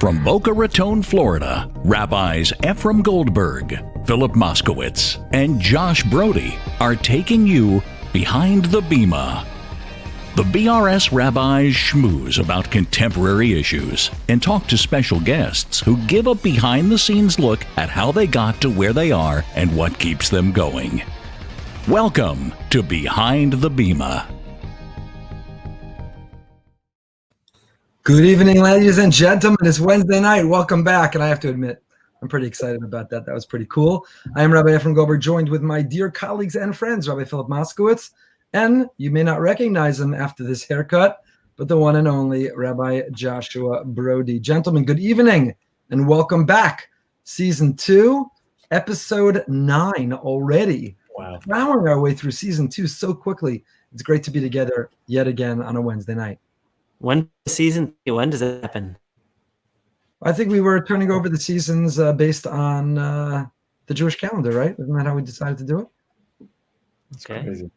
From Boca Raton, Florida, Rabbis Efrem Goldberg, Philip Moskowitz, and Josh Broide are taking you behind the Bima. The BRS rabbis schmooze about contemporary issues and talk to special guests who give a behind-the-scenes look at how they got to where they are and what keeps them going. Welcome to Behind the Bima. Good evening, ladies and gentlemen. It's Wednesday night. Welcome back. And I have to admit, I'm pretty excited about that. That was pretty cool. I am Rabbi Efrem Goldberg, joined with my dear colleagues and friends, Rabbi Philip Moskowitz, and you may not recognize him after this haircut, but the one and only Rabbi Joshua Broide. Gentlemen, good evening and welcome back. Season 2, episode 9 already. Wow. Plowing our way through season 2 so quickly. It's great to be together yet again on a Wednesday night. When does it happen? I think we were turning over the seasons based on the Jewish calendar, right? Isn't that how we decided to do it? That's crazy.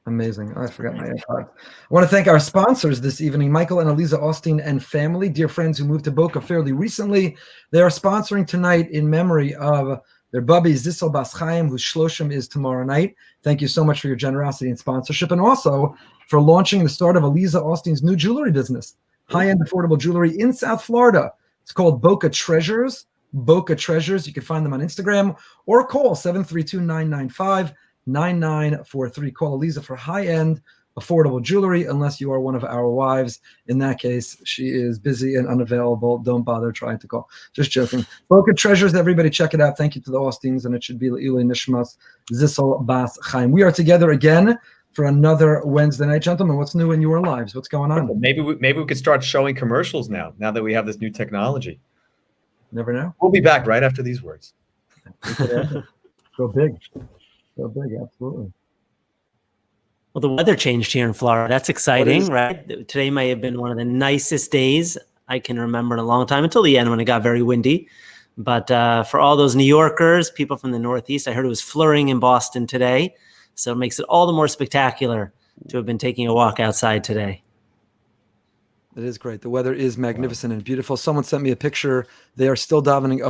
Amazing. Oh, I forgot my iPod. I want to thank our sponsors this evening, Michael and Eliza Austin and family, dear friends who moved to Boca fairly recently. They are sponsoring tonight in memory of their bubby, Zissel Bas Chaim, whose shloshim is tomorrow night. Thank you so much for your generosity and sponsorship, and also for launching the start of Eliza Austin's new jewelry business, high-end affordable jewelry in South Florida. It's called Boca Treasures. Boca Treasures. You can find them on Instagram or call 732-995-9943. Call Eliza for high-end affordable jewelry, unless you are one of our wives. In that case, she is busy and unavailable. Don't bother trying to call. Just joking. Boca Treasures, everybody check it out. Thank you to the Austins, and it should be Le'ilei Nishmas Zissel Bas Chaim. We are together again for another Wednesday night. Gentlemen, what's new in your lives? What's going on? Maybe we could start showing commercials now that we have this new technology. Never know. We'll be back right after these words. Go big. Go big, absolutely. Well, the weather changed here in Florida. That's exciting, right? Today may have been one of the nicest days I can remember in a long time, until the end when it got very windy. But for all those New Yorkers, people from the Northeast, I heard it was flurrying in Boston today. So it makes it all the more spectacular to have been taking a walk outside today. It is great. The weather is magnificent and beautiful. Someone sent me a picture. They are still davening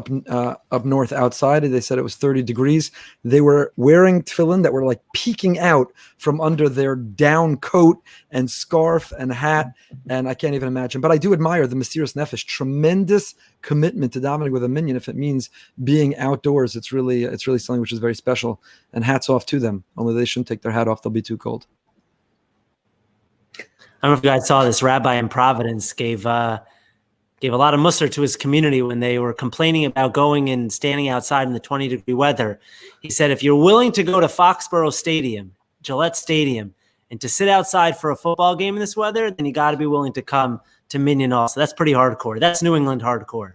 up north outside. They said it was 30 degrees. They were wearing tefillin that were like peeking out from under their down coat and scarf and hat. And I can't even imagine. But I do admire the Mesiras Nefesh, tremendous commitment to davening with a minyan. If it means being outdoors, it's really something which is very special. And hats off to them. Only they shouldn't take their hat off. They'll be too cold. I don't know if you guys saw this. Rabbi in Providence gave a lot of mussar to his community when they were complaining about going and standing outside in the 20-degree weather. He said, if you're willing to go to Foxborough Stadium, Gillette Stadium, and to sit outside for a football game in this weather, then you got to be willing to come to Minyan also. That's pretty hardcore. That's New England hardcore.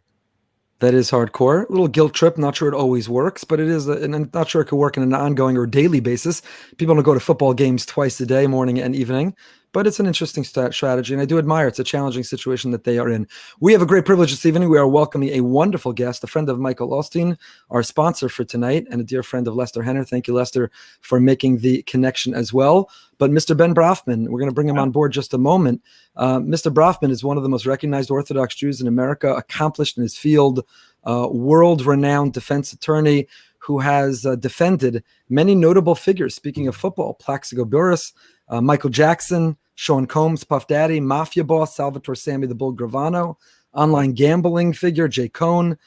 That is hardcore. A little guilt trip. Not sure it always works, but it is, and I'm not sure it could work on an ongoing or daily basis. People don't go to football games twice a day, morning and evening, but it's an interesting strategy, and I do admire it's a challenging situation that they are in. We have a great privilege this evening. We are welcoming a wonderful guest, a friend of Michael Austin, our sponsor for tonight, and a dear friend of Lester Henner. Thank you, Lester, for making the connection as well. But Mr. Ben Brafman, we're going to bring him on board just a moment. Mr. Brafman is one of the most recognized Orthodox Jews in America, accomplished in his field, world-renowned defense attorney who has defended many notable figures. Speaking of football, Plaxico Burress, Michael Jackson, Sean Combs, Puff Daddy, Mafia boss Salvatore Sammy the Bull Gravano, online gambling figure Jay Cohn,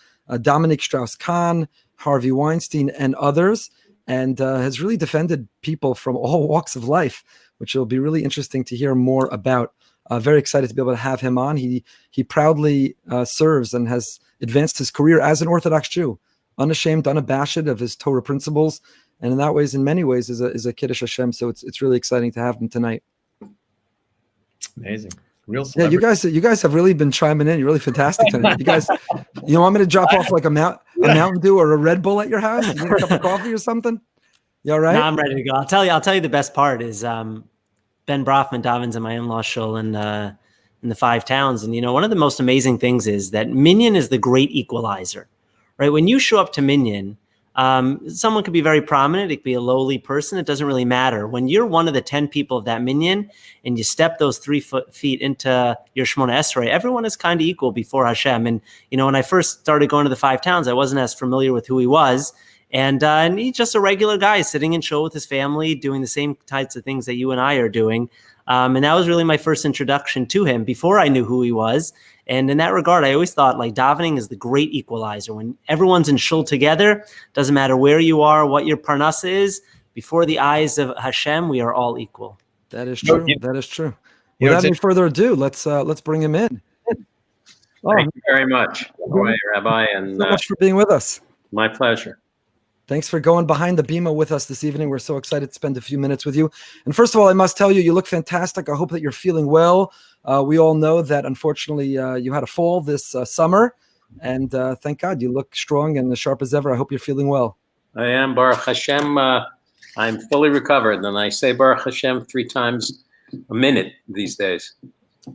Dominique Strauss-Kahn, Harvey Weinstein, and others, and has really defended people from all walks of life, which will be really interesting to hear more about. Very excited to be able to have him on. He proudly serves and has advanced his career as an Orthodox Jew, unashamed, unabashed of his Torah principles, and in that ways, in many ways, is a Kiddush Hashem. So it's really exciting to have him tonight. Amazing. Real celebrity. Yeah, you guys have really been chiming in. You're really fantastic tonight. You guys, you want me to drop off like a Mountain Dew or a Red Bull at your house? You need a cup of coffee or something? You all right? No, I'm ready to go. I'll tell you the best part is Ben Brafman davens in my in-law shul in the Five Towns. And, one of the most amazing things is that Minyan is the great equalizer, right? When you show up to Minyan, Someone could be very prominent. It could be a lowly person. It doesn't really matter. When you're one of the 10 people of that minyan and you step those 3 feet into your Shemona Esrei, everyone is kind of equal before Hashem. And, when I first started going to the 5 towns, I wasn't as familiar with who he was. And he's just a regular guy sitting in shul with his family, doing the same types of things that you and I are doing. And that was really my first introduction to him before I knew who he was. And in that regard, I always thought like davening is the great equalizer. When everyone's in shul together, doesn't matter where you are, what your parnasa is, before the eyes of Hashem, we are all equal. That is true. That is true. Without any further ado, let's bring him in. Thank you very much, Rabbi, and so much for being with us. My pleasure. Thanks for going behind the Bima with us this evening. We're so excited to spend a few minutes with you. And first of all, I must tell you, you look fantastic. I hope that you're feeling well. We all know that, unfortunately, you had a fall this summer. And thank God you look strong and as sharp as ever. I hope you're feeling well. I am, Baruch Hashem. I'm fully recovered. And I say Baruch Hashem 3 times a minute these days.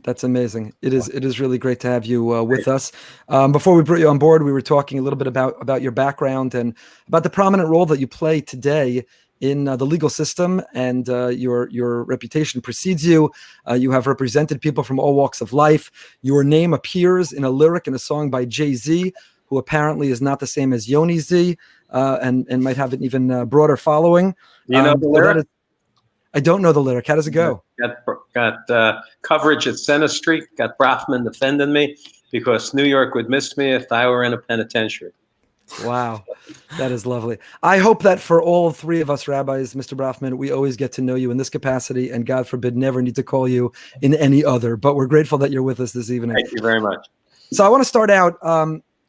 That's amazing. It is really great to have you with us. Before we brought you on board, we were talking a little bit about your background and about the prominent role that you play today in the legal system, and your reputation precedes you. You have represented people from all walks of life. Your name appears in a lyric in a song by Jay-Z, who apparently is not the same as Yoni Z, and might have an even broader following. You know the lyric? I don't know the lyric. How does it go? Got coverage at Center Street. Got Brafman defending me because New York would miss me if I were in a penitentiary. Wow, that is lovely. I hope that for all 3 of us rabbis, Mr. Brafman, we always get to know you in this capacity, and God forbid, never need to call you in any other. But we're grateful that you're with us this evening. Thank you very much. So I want to start out.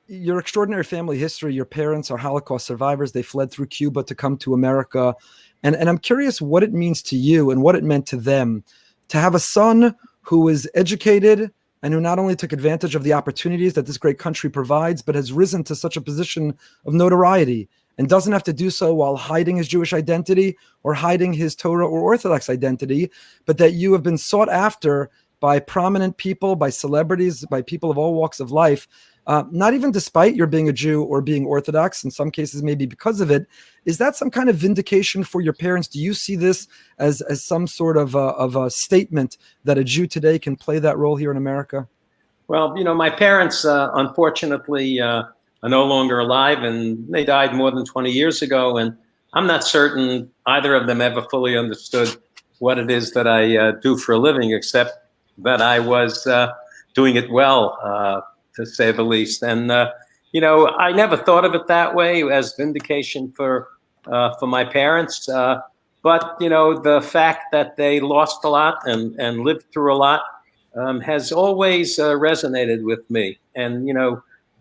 Your extraordinary family history. Your parents are Holocaust survivors. They fled through Cuba to come to America. And I'm curious what it means to you and what it meant to them to have a son who is educated and who not only took advantage of the opportunities that this great country provides, but has risen to such a position of notoriety and doesn't have to do so while hiding his Jewish identity or hiding his Torah or Orthodox identity, but that you have been sought after by prominent people, by celebrities, by people of all walks of life. Not even despite your being a Jew or being Orthodox, in some cases maybe because of it. Is that some kind of vindication for your parents? Do you see this as some sort of a statement that a Jew today can play that role here in America? Well, my parents, unfortunately, are no longer alive, and they died more than 20 years ago. And I'm not certain either of them ever fully understood what it is that I do for a living, except that I was doing it well, to say the least. And, I never thought of it that way as vindication for my parents. But, the fact that they lost a lot and lived through a lot has always resonated with me. And,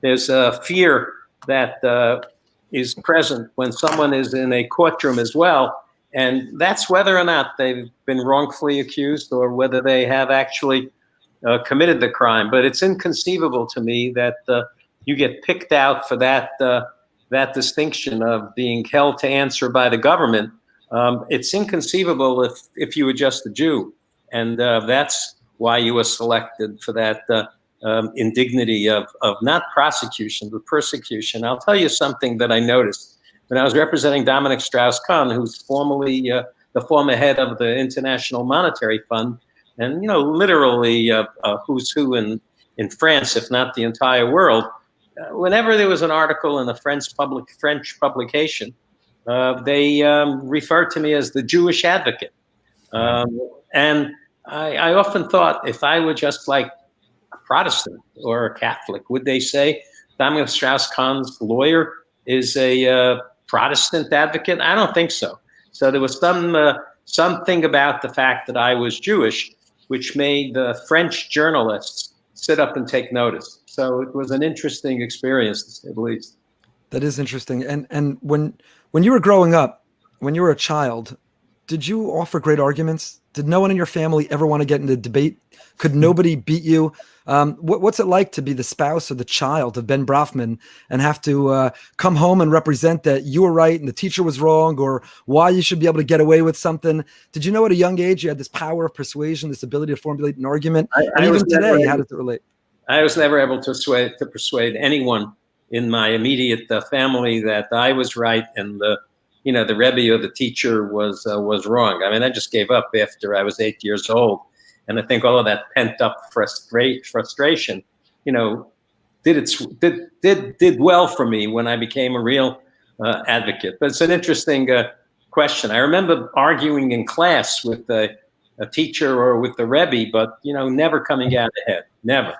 there's a fear that is present when someone is in a courtroom as well. And that's whether or not they've been wrongfully accused or whether they have actually committed the crime. But it's inconceivable to me that you get picked out for that distinction of being held to answer by the government. It's inconceivable if you were just a Jew. And that's why you were selected for that indignity of not prosecution, but persecution. I'll tell you something that I noticed. When I was representing Dominic Strauss-Kahn, who's formerly the former head of the International Monetary Fund, and literally who's who in France, if not the entire world. Whenever there was an article in a French publication, they referred to me as the Jewish advocate. And I often thought, if I were just like a Protestant or a Catholic, would they say Dominic Strauss-Kahn's lawyer is a Protestant advocate? I don't think so. So there was something about the fact that I was Jewish, which made the French journalists sit up and take notice. So it was an interesting experience, to say the least. That is interesting. And when you were growing up, when you were a child, did you offer great arguments? Did no one in your family ever want to get into debate? Could nobody beat you? What's it like to be the spouse or the child of Ben Brafman and have to come home and represent that you were right and the teacher was wrong, or why you should be able to get away with something? Did you know at a young age you had this power of persuasion, this ability to formulate an argument? And even today, how does it relate? I was never able to persuade anyone in my immediate family that I was right and the Rebbe or the teacher was wrong. I mean, I just gave up after I was 8 years old, and I think all of that pent up frustration, did well for me when I became a real advocate. But it's an interesting question. I remember arguing in class with a teacher or with the Rebbe, but never coming out ahead. Never.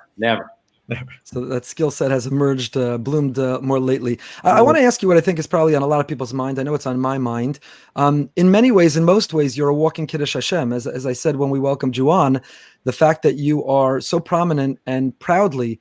So that skill set has emerged, bloomed more lately. I want to ask you what I think is probably on a lot of people's mind. I know it's on my mind. In many ways, in most ways, you're a walking Kiddush Hashem. As I said when we welcomed you on, the fact that you are so prominent and proudly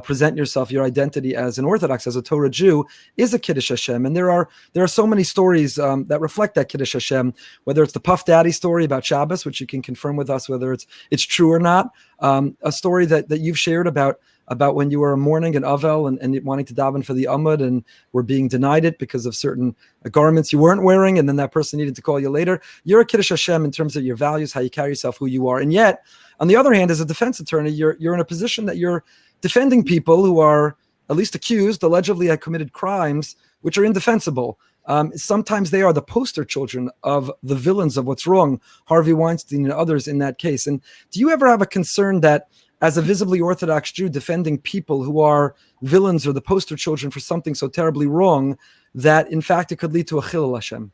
present yourself, your identity as an Orthodox, as a Torah Jew, is a Kiddush Hashem. And there are so many stories that reflect that Kiddush Hashem, whether it's the Puff Daddy story about Shabbos, which you can confirm with us whether it's true or not, a story that you've shared about when you were mourning in Avel and wanting to daven for the Amud and were being denied it because of certain garments you weren't wearing, and then that person needed to call you later. You're a Kiddush Hashem in terms of your values, how you carry yourself, who you are. And yet, on the other hand, as a defense attorney, you're in a position that you're defending people who are at least accused, allegedly had committed crimes, which are indefensible. Sometimes they are the poster children of the villains of what's wrong, Harvey Weinstein and others in that case. And do you ever have a concern that as a visibly Orthodox Jew defending people who are villains or the poster children for something so terribly wrong, that in fact it could lead to a Chilul Hashem?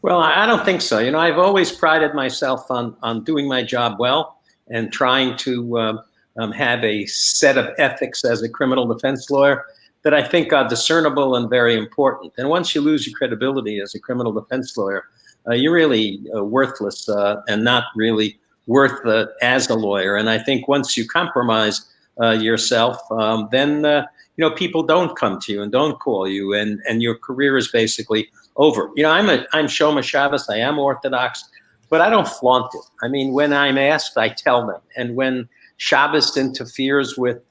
Well, I don't think so. I've always prided myself on doing my job well and trying to have a set of ethics as a criminal defense lawyer that I think are discernible and very important. And once you lose your credibility as a criminal defense lawyer, you're really worthless and not really worth as a lawyer. And I think once you compromise yourself, then people don't come to you and don't call you, and your career is basically over. I'm Shoma Shabbos, I am Orthodox, but I don't flaunt it. I mean, when I'm asked, I tell them. And when Shabbos interferes with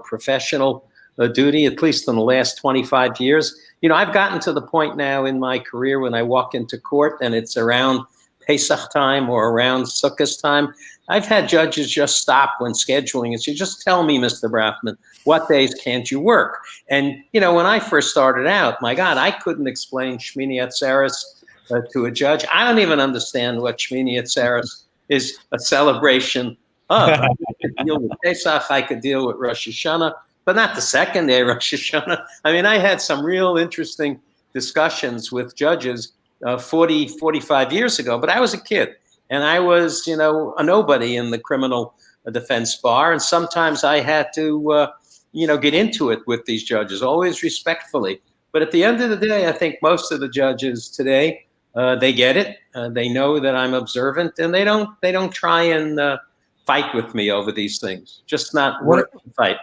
professional duty, at least in the last 25 years, I've gotten to the point now in my career when I walk into court and it's around Pesach time or around Sukkot time, I've had judges just stop when scheduling and say, just tell me, Mr. Brafman, what days can't you work? And, when I first started out, my God, I couldn't explain Shmini Atzeres to a judge. I don't even understand what Shmini Atzeres is a celebration of. I could deal with Pesach, I could deal with Rosh Hashanah, but not the second day Rosh Hashanah. I mean, I had some real interesting discussions with judges 45 years ago, but I was a kid and I was, a nobody in the criminal defense bar. And sometimes I had to, get into it with these judges, always respectfully. But at the end of the day, I think most of the judges today, they get it. They know that I'm observant, and they don't try and fight with me over these things. Just not worth the fight.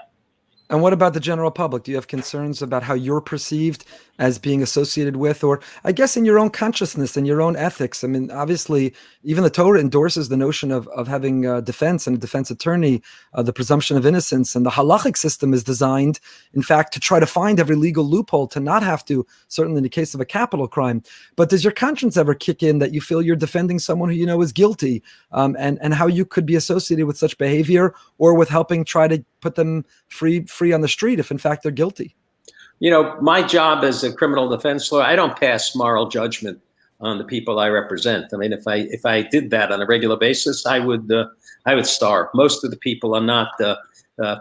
And what about the general public? Do you have concerns about how you're perceived as being associated with, or I guess in your own consciousness and your own ethics? I mean, obviously, even the Torah endorses the notion of having defense and a defense attorney, the presumption of innocence. And the halachic system is designed, in fact, to try to find every legal loophole to not have to, certainly in the case of a capital crime. But does your conscience ever kick in that you feel you're defending someone who you know is guilty, and how you could be associated with such behavior or with helping try to put them free on the street if in fact they're guilty? My job as a criminal defense lawyer, I don't pass moral judgment on the people I represent. I mean, if I did that on a regular basis, I would starve. Most of the people are not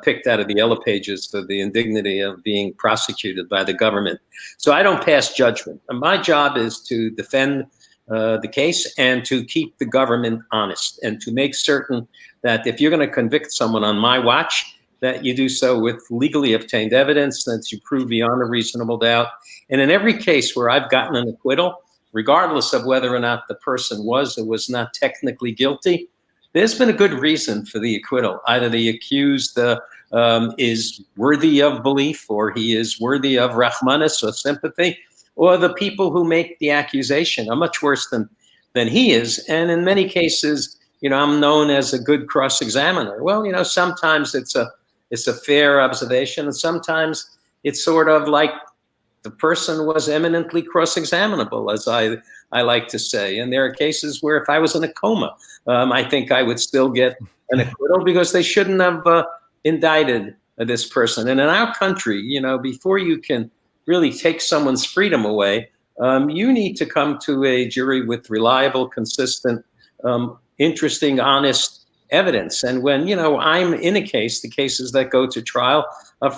picked out of the yellow pages for the indignity of being prosecuted by the government. So I don't pass judgment. And my job is to defend the case and to keep the government honest and to make certain that if you're going to convict someone on my watch, that you do so with legally obtained evidence, that you prove beyond a reasonable doubt. And in every case where I've gotten an acquittal, regardless of whether or not the person was or was not technically guilty, there's been a good reason for the acquittal. Either the accused is worthy of belief, or he is worthy of rahmanis or sympathy, or the people who make the accusation are much worse than he is. And in many cases, I'm known as a good cross-examiner. Well, sometimes it's a fair observation, and sometimes it's sort of like the person was eminently cross-examinable, as I like to say. And there are cases where if I was in a coma, I think I would still get an acquittal because they shouldn't have indicted this person. And in our country, before you can really take someone's freedom away, you need to come to a jury with reliable, consistent, interesting, honest evidence. And when, I'm in a case, the cases that go to trial,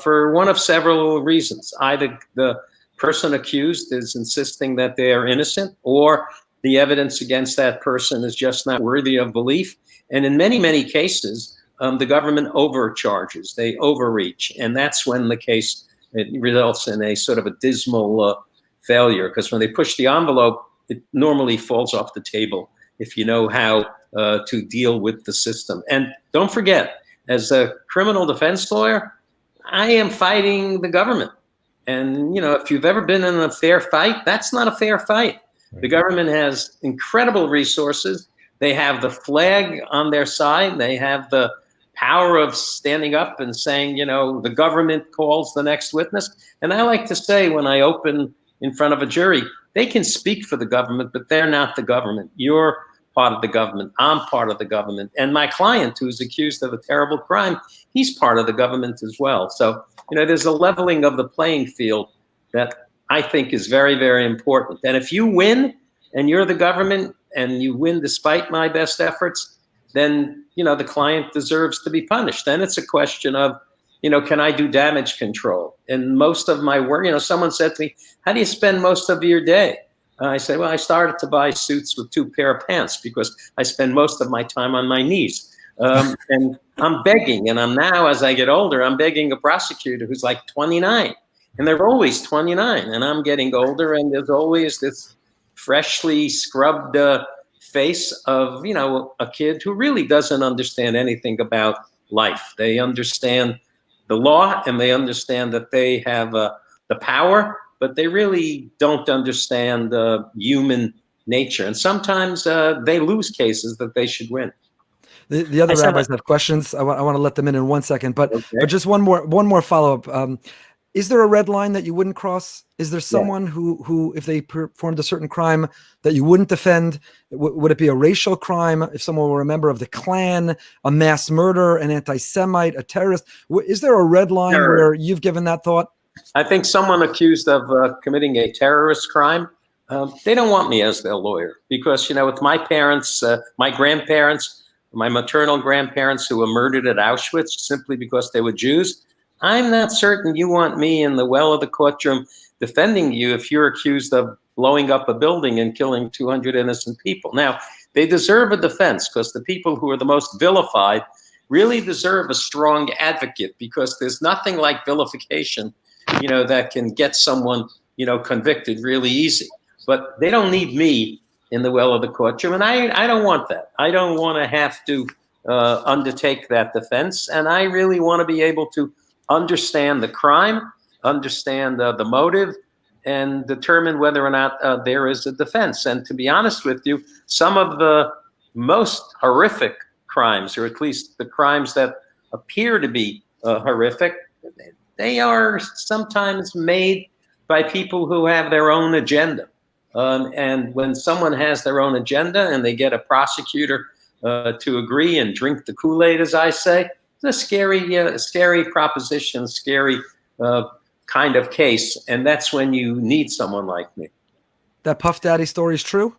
for one of several reasons, either the person accused is insisting that they are innocent, or the evidence against that person is just not worthy of belief. And in many, many cases, the government overcharges, they overreach. And that's when the case, it results in a sort of a dismal failure, because when they push the envelope, it normally falls off the table if you know how to deal with the system. And don't forget, as a criminal defense lawyer, I am fighting the government. And, if you've ever been in a fair fight, that's not a fair fight. The government has incredible resources. They have the flag on their side. They have the power of standing up and saying, the government calls the next witness. And I like to say, when I open in front of a jury, they can speak for the government, but they're not the government. You're part of the government. I'm part of the government. And my client, who's accused of a terrible crime, he's part of the government as well. So, there's a leveling of the playing field that I think is very, very important. And if you win and you're the government and you win despite my best efforts, then, the client deserves to be punished. Then it's a question of, can I do damage control? And most of my work, someone said to me, how do you spend most of your day? I said, well, I started to buy suits with 2 pair of pants because I spend most of my time on my knees. And I'm begging, and I'm now, as I get older, I'm begging a prosecutor who's like 29. And they're always 29, and I'm getting older, and there's always this freshly scrubbed face of, a kid who really doesn't understand anything about life. They understand the law, and they understand that they have the power, but they really don't understand human nature. And sometimes they lose cases that they should win. The other rabbis have questions. I want to let them in 1 second, but just one more follow-up. Is there a red line that you wouldn't cross? Is there someone who, if they performed a certain crime, that you wouldn't defend? Would it be a racial crime if someone were a member of the Klan, a mass murderer, an anti-Semite, a terrorist? Is there a red line where you've given that thought? I think someone accused of committing a terrorist crime, they don't want me as their lawyer because, with my parents, my grandparents, my maternal grandparents who were murdered at Auschwitz simply because they were Jews, I'm not certain you want me in the well of the courtroom defending you if you're accused of blowing up a building and killing 200 innocent people. Now, they deserve a defense because the people who are the most vilified really deserve a strong advocate because there's nothing like vilification, that can get someone, convicted really easy. But they don't need me in the well of the courtroom, and I don't want that. I don't want to have to undertake that defense, and I really want to be able to understand the crime, understand the motive, and determine whether or not there is a defense. And to be honest with you, some of the most horrific crimes, or at least the crimes that appear to be horrific, they are sometimes made by people who have their own agenda. And when someone has their own agenda and they get a prosecutor to agree and drink the Kool-Aid, as I say, it's a scary proposition, scary kind of case. And that's when you need someone like me. That Puff Daddy story is true?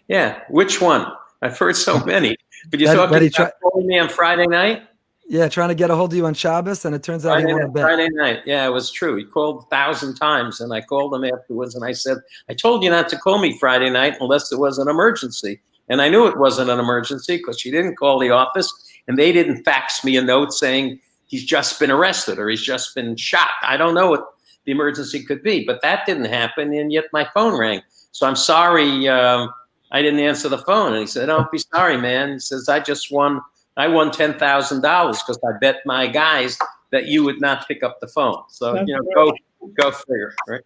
Yeah. Which one? I've heard so many. But you're talking about calling me on Friday night? Yeah, trying to get a hold of you on Shabbos, and it turns out he won a bet. Friday night. Yeah, it was true. He called 1,000 times, and I called him afterwards, and I said, I told you not to call me Friday night unless it was an emergency. And I knew it wasn't an emergency because she didn't call the office, and they didn't fax me a note saying he's just been arrested or he's just been shot. I don't know what the emergency could be, but that didn't happen, and yet my phone rang. So I'm sorry I didn't answer the phone. And he said, don't be sorry, man. He says, I won $10,000 because I bet my guys that you would not pick up the phone. So, go figure, right?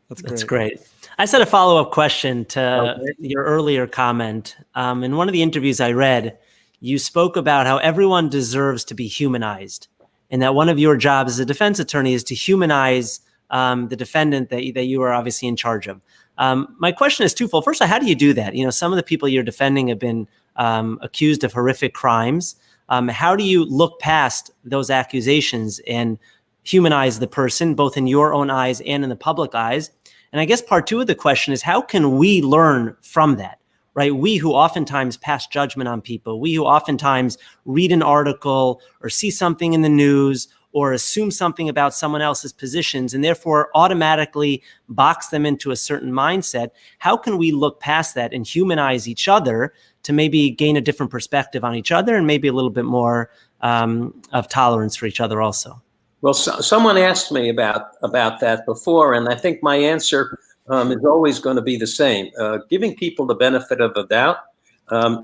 That's great. I just had a follow-up question to your earlier comment. In one of the interviews I read, you spoke about how everyone deserves to be humanized, and that one of your jobs as a defense attorney is to humanize the defendant that you are obviously in charge of. My question is twofold. First, how do you do that? Some of the people you're defending have been accused of horrific crimes. How do you look past those accusations and humanize the person, both in your own eyes and in the public eyes? And I guess part two of the question is, how can we learn from that, right? We who oftentimes pass judgment on people, we who oftentimes read an article or see something in the news or assume something about someone else's positions and therefore automatically box them into a certain mindset. How can we look past that and humanize each other to maybe gain a different perspective on each other and maybe a little bit more of tolerance for each other also? Well, someone asked me about that before, and I think my answer is always going to be the same. Giving people the benefit of the doubt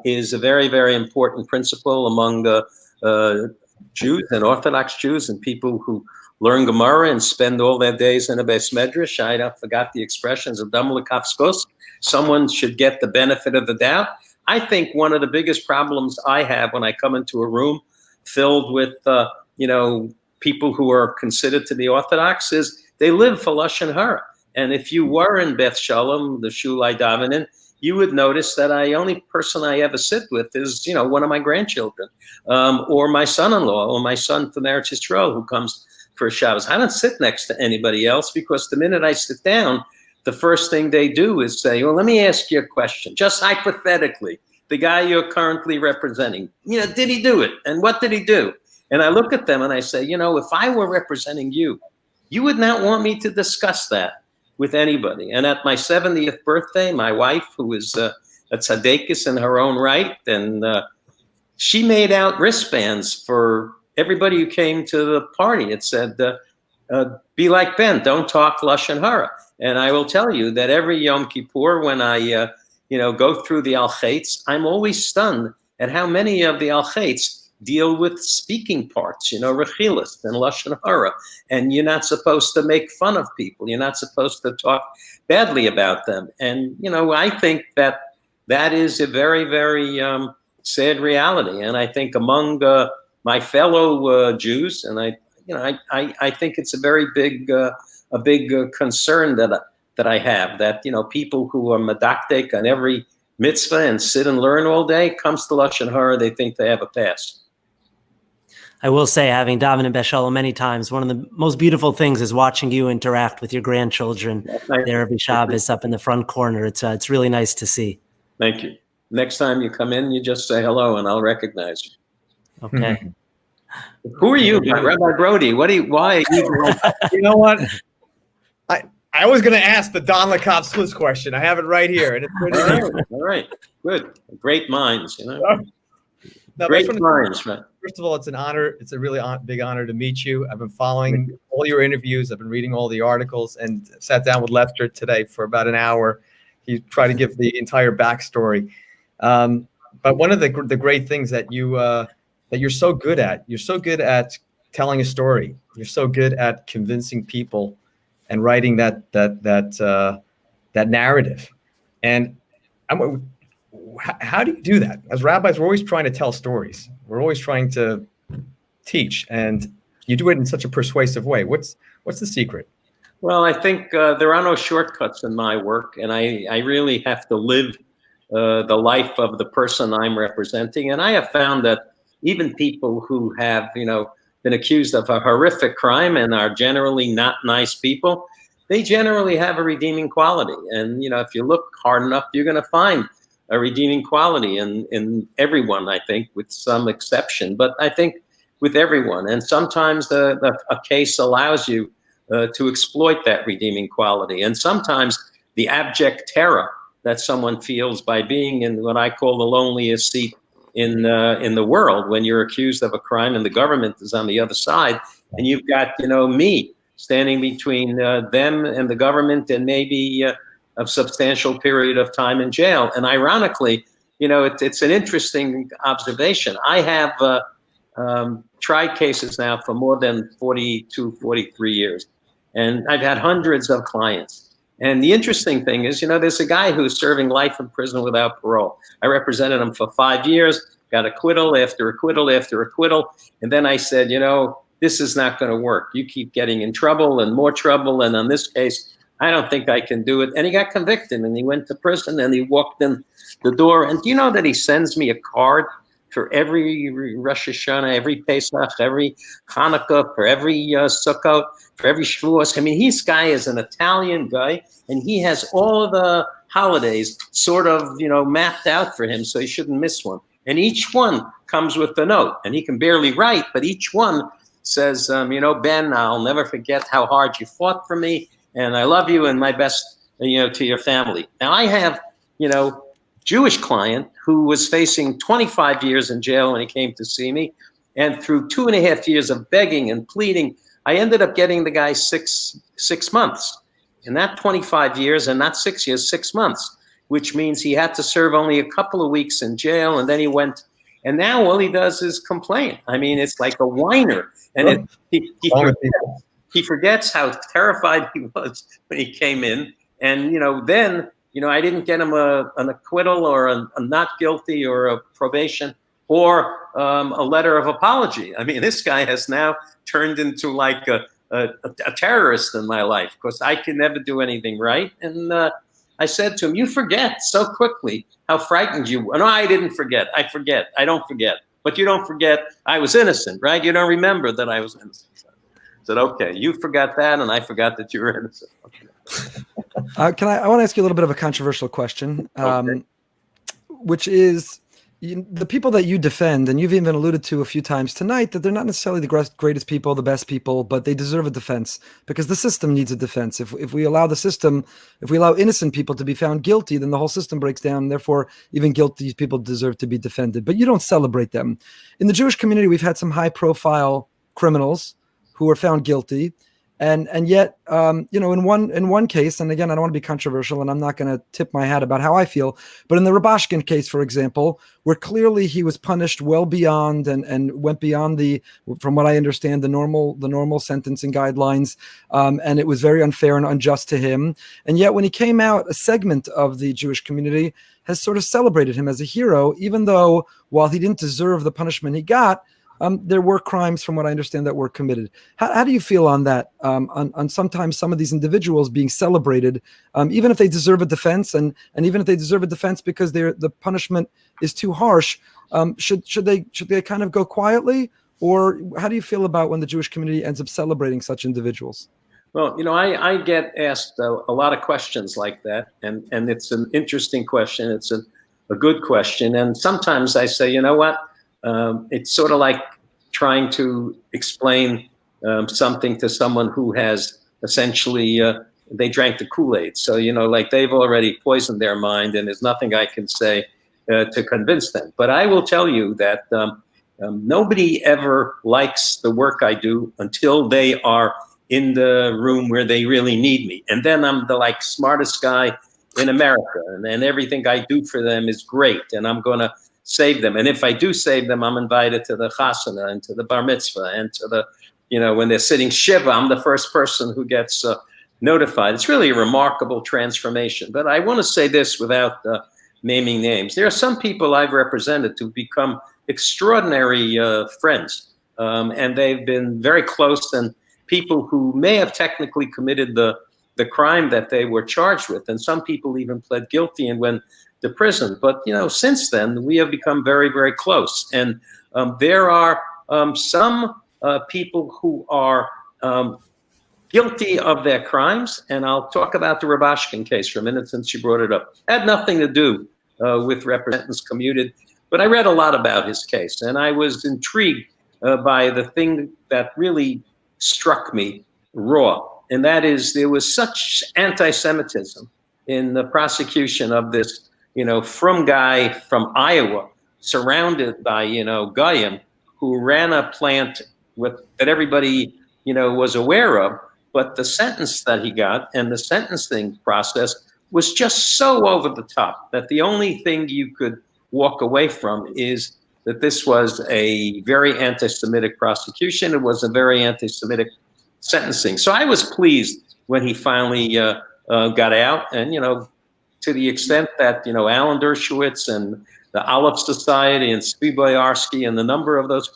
is a very, very important principle among Jews and Orthodox Jews and people who learn Gemara and spend all their days in a beis medrash. I forgot the expressions of Dam Lekafskos. Someone should get the benefit of the doubt. I think one of the biggest problems I have when I come into a room filled with, people who are considered to be Orthodox is they live for Lashon Hara. And if you were in Beth Shalom, the shul I daven in, you would notice that the only person I ever sit with is, one of my grandchildren, or my son-in-law, or my son from Eretz Yisrael who comes for Shabbos. I don't sit next to anybody else because the minute I sit down, the first thing they do is say, well, let me ask you a question. Just hypothetically, the guy you're currently representing, did he do it? And what did he do? And I look at them and I say, if I were representing you, you would not want me to discuss that with anybody. And at my 70th birthday, my wife, who is a tzaddikus in her own right, and she made out wristbands for everybody who came to the party. It said, be like Ben, don't talk Lashon Hara. And I will tell you that every Yom Kippur, when I go through the Al-Chaitz, I'm always stunned at how many of the Al-Chaitz deal with speaking parts, rechilas and Lashon Hara. And you're not supposed to make fun of people. You're not supposed to talk badly about them. And, I think that is a very, very sad reality. And I think among my fellow Jews, and I think it's a very big concern that I have, that, people who are medakdek on every mitzvah and sit and learn all day, comes to Lashon Hara, they think they have a pass. I will say, having davened in Beth Shalom many times, one of the most beautiful things is watching you interact with your grandchildren there every Shabbos up in the front corner. It's really nice to see. Thank you. Next time you come in, you just say hello and I'll recognize you. Okay. Who are you, Rabbi Broide? Why? You know what? I was going to ask the Don Lekov question. I have it right here. And it's all right. Good. Great minds, No, Great minds, man. First of all, it's an honor. It's a really big honor to meet you. I've been following all your interviews. I've been reading all the articles and sat down with Lester today for about an hour. He tried to give the entire backstory. But one of the great things that you're so good at telling a story. You're so good at convincing people and writing that narrative. And how do you do that? As rabbis, we're always trying to tell stories. We're always trying to teach, and you do it in such a persuasive way. What's the secret? Well, I think there are no shortcuts in my work, and I really have to live the life of the person I'm representing. And I have found that even people who have, been accused of a horrific crime and are generally not nice people, they generally have a redeeming quality. And, if you look hard enough, you're going to find a redeeming quality in everyone, I think, with some exception. But I think with everyone. And sometimes a case allows you to exploit that redeeming quality. And sometimes the abject terror that someone feels by being in what I call the loneliest seat in the world, when you're accused of a crime and the government is on the other side, and you've got, me standing between them and the government and maybe a substantial period of time in jail. And ironically, it's an interesting observation. I have tried cases now for more than 42, 43 years. And I've had hundreds of clients. And the interesting thing is, there's a guy who's serving life in prison without parole. I represented him for 5 years, got acquittal after acquittal after acquittal. And then I said, this is not going to work. You keep getting in trouble and more trouble. And on this case, I don't think I can do it. And he got convicted and he went to prison and he walked in the door. And do you know that he sends me a card for every Rosh Hashanah, every Pesach, every Hanukkah, for every Sukkot, for every Shavuos. I mean, this guy is an Italian guy, and he has all the holidays sort of, mapped out for him, so he shouldn't miss one. And each one comes with a note, and he can barely write, but each one says, Ben, I'll never forget how hard you fought for me, and I love you, and my best, to your family. Now, I have, Jewish client who was facing 25 years in jail when he came to see me, and through 2.5 years of begging and pleading, I ended up getting the guy six months. And not 25 years and not 6 years, 6 months, which means he had to serve only a couple of weeks in jail, and then he went, and now all he does is complain. I mean, it's like a whiner. And he forgets how terrified he was when he came in. And, then, I didn't get him an acquittal or a not guilty or a probation or a letter of apology. I mean, this guy has now turned into like a terrorist in my life because I can never do anything right. And I said to him, you forget so quickly how frightened you were. No, I didn't forget. I forget. I don't forget. But you don't forget I was innocent, right? You don't remember that I was innocent. So I said, okay, you forgot that, and I forgot that you were innocent. Okay. I want to ask you a little bit of a controversial question, Okay. which is the people that you defend, and you've even alluded to a few times tonight, that they're not necessarily the greatest people, the best people, but they deserve a defense because the system needs a defense. If we allow if we allow innocent people to be found guilty, then the whole system breaks down. And therefore, even guilty people deserve to be defended. But you don't celebrate them. In the Jewish community, we've had some high-profile criminals who were found guilty. And yet, in one case, and again, I don't want to be controversial, and I'm not going to tip my hat about how I feel, but in the Rabashkin case, for example, where clearly he was punished well beyond and went beyond from what I understand, the normal sentencing guidelines, and it was very unfair and unjust to him. And yet, when he came out, a segment of the Jewish community has sort of celebrated him as a hero, even though while he didn't deserve the punishment he got, there were crimes, from what I understand, that were committed. How do you feel on that? On sometimes some of these individuals being celebrated, even if they deserve a defense, and even if they deserve a defense because the punishment is too harsh, should they kind of go quietly, or how do you feel about when the Jewish community ends up celebrating such individuals? Well, I get asked a lot of questions like that, and it's an interesting question. It's a good question, and sometimes I say, you know what? It's sort of like trying to explain something to someone who has essentially, they drank the Kool-Aid. So, like they've already poisoned their mind, and there's nothing I can say to convince them. But I will tell you that nobody ever likes the work I do until they are in the room where they really need me. And then I'm the smartest guy in America, and everything I do for them is great, and I'm going to save them. And if I do save them, I'm invited to the chasana and to the bar mitzvah and to the, when they're sitting shiva, I'm the first person who gets notified. It's really a remarkable transformation. But I want to say this without naming names. There are some people I've represented who become extraordinary friends, and they've been very close, and people who may have technically committed the crime that they were charged with. And some people even pled guilty and went to prison. But, since then, we have become very, very close. And there are some people who are guilty of their crimes. And I'll talk about the Rabashkin case for a minute since you brought it up. It had nothing to do with sentence commuted, but I read a lot about his case. And I was intrigued by the thing that really struck me raw. And that is, there was such anti-Semitism in the prosecution of this from guy from Iowa, surrounded by, Goyim, who ran a plant that everybody, was aware of. But the sentence that he got and the sentencing process was just so over the top that the only thing you could walk away from is that this was a very anti-Semitic prosecution. It was a very anti-Semitic sentencing. So I was pleased when he finally got out, and, to the extent that, Alan Dershowitz and the Aleph Society and Zvi Boyarsky and the number of those.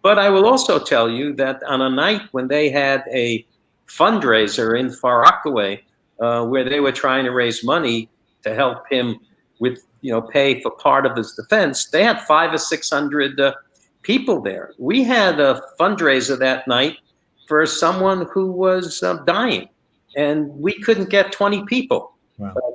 But I will also tell you that on a night when they had a fundraiser in Far Rockaway, where they were trying to raise money to help him with pay for part of his defense, they had 500 or 600 people there. We had a fundraiser that night for someone who was dying, and we couldn't get 20 people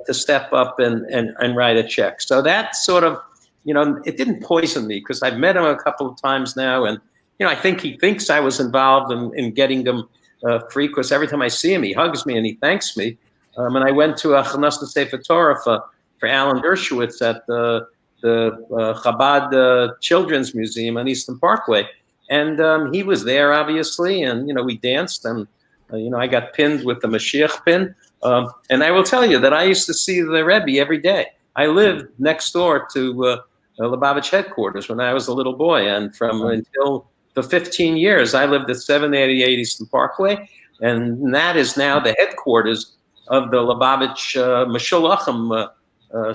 to step up and write a check. So that sort of, it didn't poison me, because I've met him a couple of times now, and I think he thinks I was involved in getting them free, because every time I see him, he hugs me and he thanks me. And I went to a Chanukah Sefer Torah for Alan Dershowitz at the Chabad Children's Museum on Eastern Parkway. And he was there, obviously, and, we danced, and, I got pinned with the Mashiach pin. And I will tell you that I used to see the Rebbe every day. I lived next door to Lubavitch headquarters when I was a little boy, and until the 15 years, I lived at 788 Eastern Parkway, and that is now the headquarters of the Lubavitch Meshulachim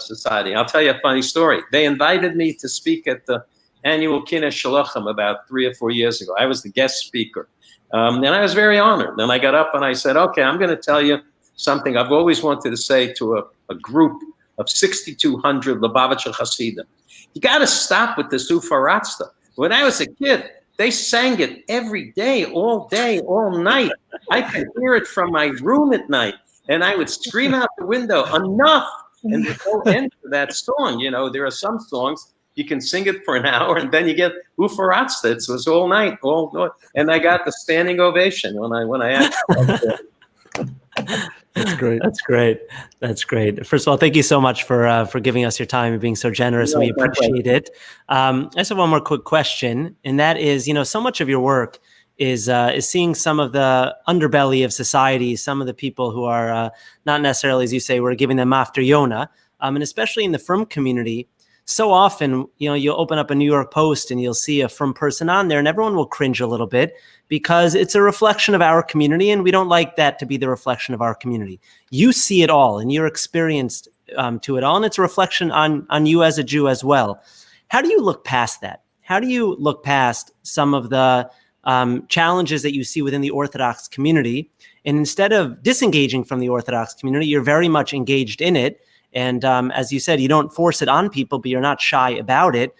Society. I'll tell you a funny story. They invited me to speak at the annual Kineh Shalachim about 3 or 4 years ago. I was the guest speaker, and I was very honored. And I got up and I said, okay, I'm going to tell you something I've always wanted to say to a group of 6,200 Lubavitcher Hasidim. You got to stop with this Ufaratzta. When I was a kid, they sang it every day, all night. I could hear it from my room at night, and I would scream out the window, enough! And there's no end to that song. There are some songs you can sing it for an hour, and then you get Ufaratzta. It was all night, and I got the standing ovation when I asked. That's great. That's great. First of all, thank you so much for giving us your time and being so generous. We appreciate it. I just have one more quick question, and that is, so much of your work is seeing some of the underbelly of society, some of the people who are not necessarily, as you say, we're giving them after Yonah, and especially in the Frum community. So often, you'll open up a New York Post and you'll see a Frum person on there, and everyone will cringe a little bit because it's a reflection of our community, and we don't like that to be the reflection of our community. You see it all, and you're experienced to it all, and it's a reflection on you as a Jew as well. How do you look past that? How do you look past some of the challenges that you see within the Orthodox community, and instead of disengaging from the Orthodox community, you're very much engaged in it? And as you said, you don't force it on people, but you're not shy about it.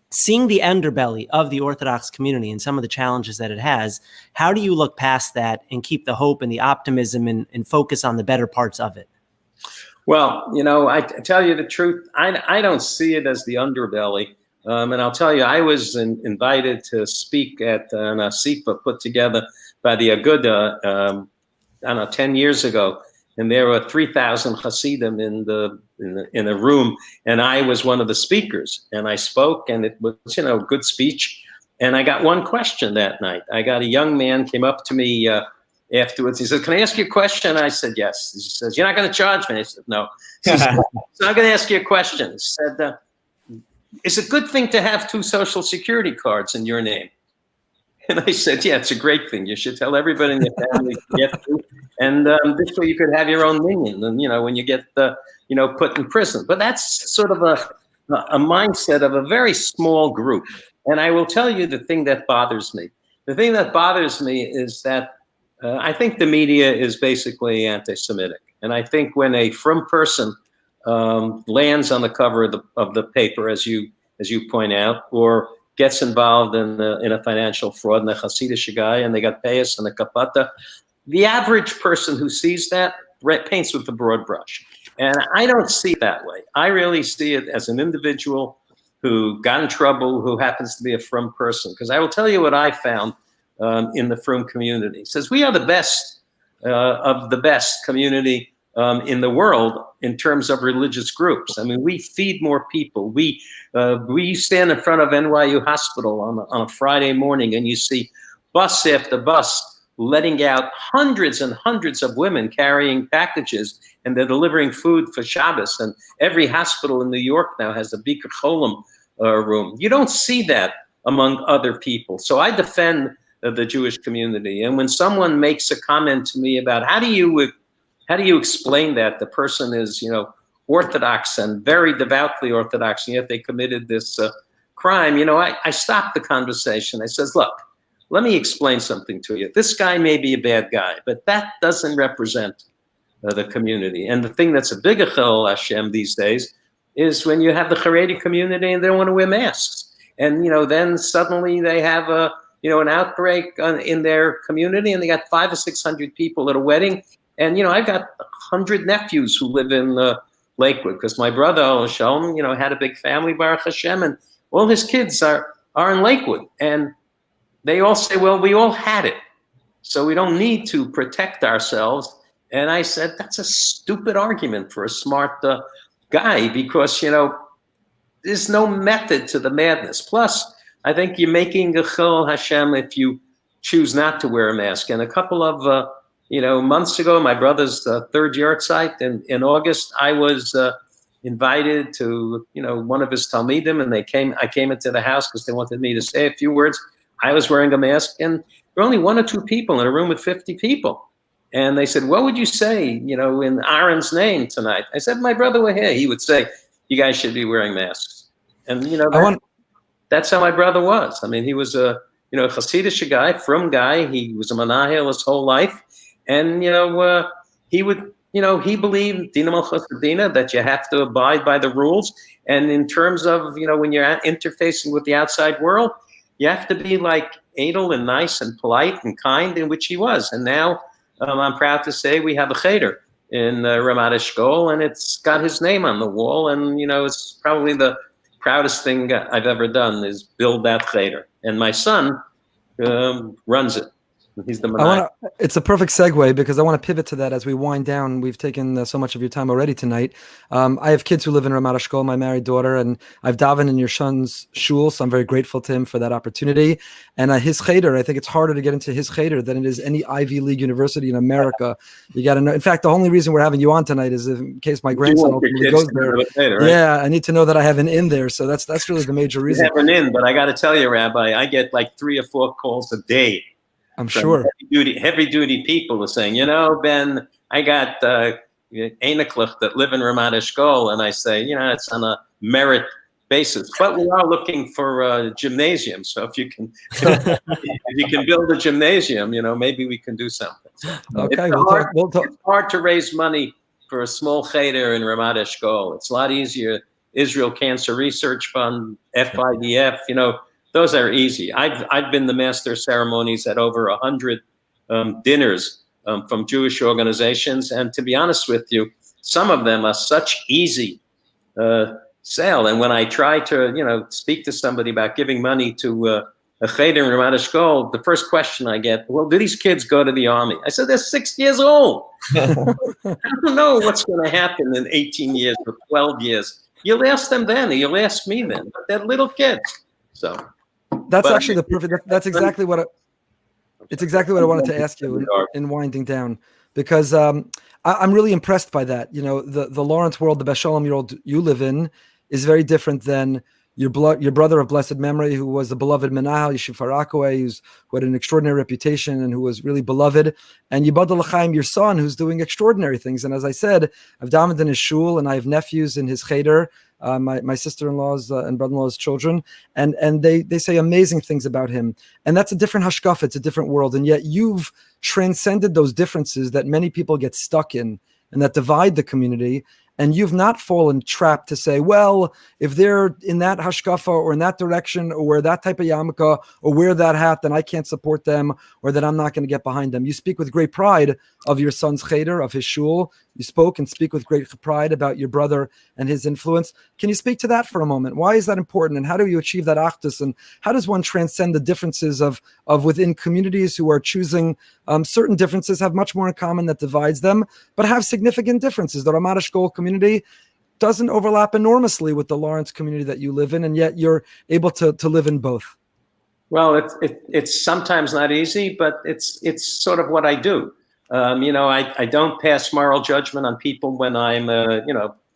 Seeing the underbelly of the Orthodox community and some of the challenges that it has, how do you look past that and keep the hope and the optimism and focus on the better parts of it? Well, I tell you the truth, I don't see it as the underbelly. And I'll tell you, I was invited to speak at an asifa put together by the Aguda, 10 years ago. And there were 3,000 Hasidim in a room, and I was one of the speakers. And I spoke, and it was, good speech. And I got one question that night. I got a young man came up to me afterwards. He said, "Can I ask you a question?" I said, "Yes." He says, "You're not going to charge me?" I said, "No." He said, "So I'm going to ask you a question." He said, "Is it a good thing to have 2 Social Security cards in your name?" And I said, "Yeah, it's a great thing. You should tell everybody in your family to get to. And this way you could have your own minion. And, when you get, put in prison." But that's sort of a mindset of a very small group. And I will tell you the thing that bothers me. The thing that bothers me is that I think the media is basically anti-Semitic. And I think when a Frum person lands on the cover of the paper, as you point out, or gets involved in a financial fraud, and a Hasidic guy, and they got payas and a kapata, the average person who sees that paints with a broad brush. And I don't see it that way. I really see it as an individual who got in trouble, who happens to be a Frum person. Because I will tell you what I found in the Frum community. It says we are the best of the best community in the world in terms of religious groups. I mean, we feed more people. We stand in front of NYU Hospital on a Friday morning, and you see bus after bus letting out hundreds and hundreds of women carrying packages, and they're delivering food for Shabbos. And every hospital in New York now has a Bikur Cholim room. You don't see that among other people. So I defend the Jewish community. And when someone makes a comment to me about how do you explain that the person is, Orthodox and very devoutly Orthodox, and yet they committed this crime, I stopped the conversation. I says, look, let me explain something to you. This guy may be a bad guy, but that doesn't represent the community. And the thing that's a bigger chil Hashem these days is when you have the Haredi community and they don't want to wear masks. And, then suddenly they have an outbreak in their community, and they got 500 or 600 people at a wedding. And, I've got 100 nephews who live in Lakewood, because my brother, Shalom, had a big family, Baruch Hashem, and all his kids are in Lakewood. And they all say, well, we all had it, so we don't need to protect ourselves. And I said, that's a stupid argument for a smart guy, because, there's no method to the madness. Plus, I think you're making a chil Hashem if you choose not to wear a mask. And a couple of months ago, my brother's third yahrzeit in August, I was invited to one of his talmidim, and I came into the house because they wanted me to say a few words. I was wearing a mask, and there were only 1 or 2 people in a room with 50 people. And they said, what would you say, in Aaron's name tonight? I said, my brother were here. He would say, you guys should be wearing masks. And, that's how my brother was. I mean, he was a, Hasidic guy, frum guy. He was a manahel his whole life. And, he would, he believed, Dina Malchus Dina, that you have to abide by the rules. And in terms of, when you're interfacing with the outside world, you have to be like edel and nice and polite and kind, in which he was. And now I'm proud to say we have a cheder in Ramat Eshkol, and it's got his name on the wall. And, it's probably the proudest thing I've ever done is build that cheder. And my son runs it. He's the it's a perfect segue, because I want to pivot to that as we wind down. We've taken so much of your time already tonight. I have kids who live in Ramat Eshkol, my married daughter, and I've davened in your son's shul, so I'm very grateful to him for that opportunity. And his cheder, I think it's harder to get into his cheder than it is any Ivy League university in America. You got to know. In fact, the only reason we're having you on tonight is in case my grandson ultimately goes there. Cheder, right? Yeah, I need to know that I have an in there. So that's really the major reason. I have an in, but I got to tell you, Rabbi, I get like 3 or 4 calls a day. I'm sure heavy duty people are saying, Ben, I got Eineklich that live in Ramat Eshkol, and I say, it's on a merit basis, but we are looking for a gymnasium. So if you can, build a gymnasium, maybe we can do something. Okay, it's hard to raise money for a small cheder in Ramat Eshkol. It's a lot easier. Israel Cancer Research Fund, FIDF, those are easy. I've been the master of ceremonies at over 100 dinners from Jewish organizations, and to be honest with you, some of them are such easy sale. And when I try to speak to somebody about giving money to a cheder in Ramat Eshkol, the first question I get, well, do these kids go to the army? I said, they're 6 years old. I don't know what's going to happen in 18 years or 12 years. You'll ask them then, or you'll ask me then. But they're little kids, so. That's actually the perfect. That's exactly what. It's exactly what I wanted to ask you in winding down, because I'm really impressed by that. The Lawrence world, the Beth Shalom world you live in, is very different than your brother of blessed memory, who was the beloved Menahel Yeshiva Rockaway, who had an extraordinary reputation and who was really beloved, and Yibadal L'chaim, your son, who's doing extraordinary things. And as I said, I've davened in his shul, and I have nephews in his cheder, my sister-in-law's and brother-in-law's children, and they say amazing things about him. And that's a different hashkafa, it's a different world, and yet you've transcended those differences that many people get stuck in and that divide the community. And you've not fallen trapped to say, well, if they're in that hashkafa or in that direction or wear that type of yarmulke or wear that hat, then I can't support them, or that I'm not going to get behind them. You speak with great pride of your son's cheder, of his shul. You spoke and speak with great pride about your brother and his influence. Can you speak to that for a moment? Why is that important? And how do you achieve that achdus? And how does one transcend the differences of within communities who are choosing certain differences, have much more in common that divides them, but have significant differences? The Ramat Eshkol community doesn't overlap enormously with the Lawrence community that you live in, and yet you're able to live in both. Well, it's sometimes not easy, but it's sort of what I do. I don't pass moral judgment on people when I'm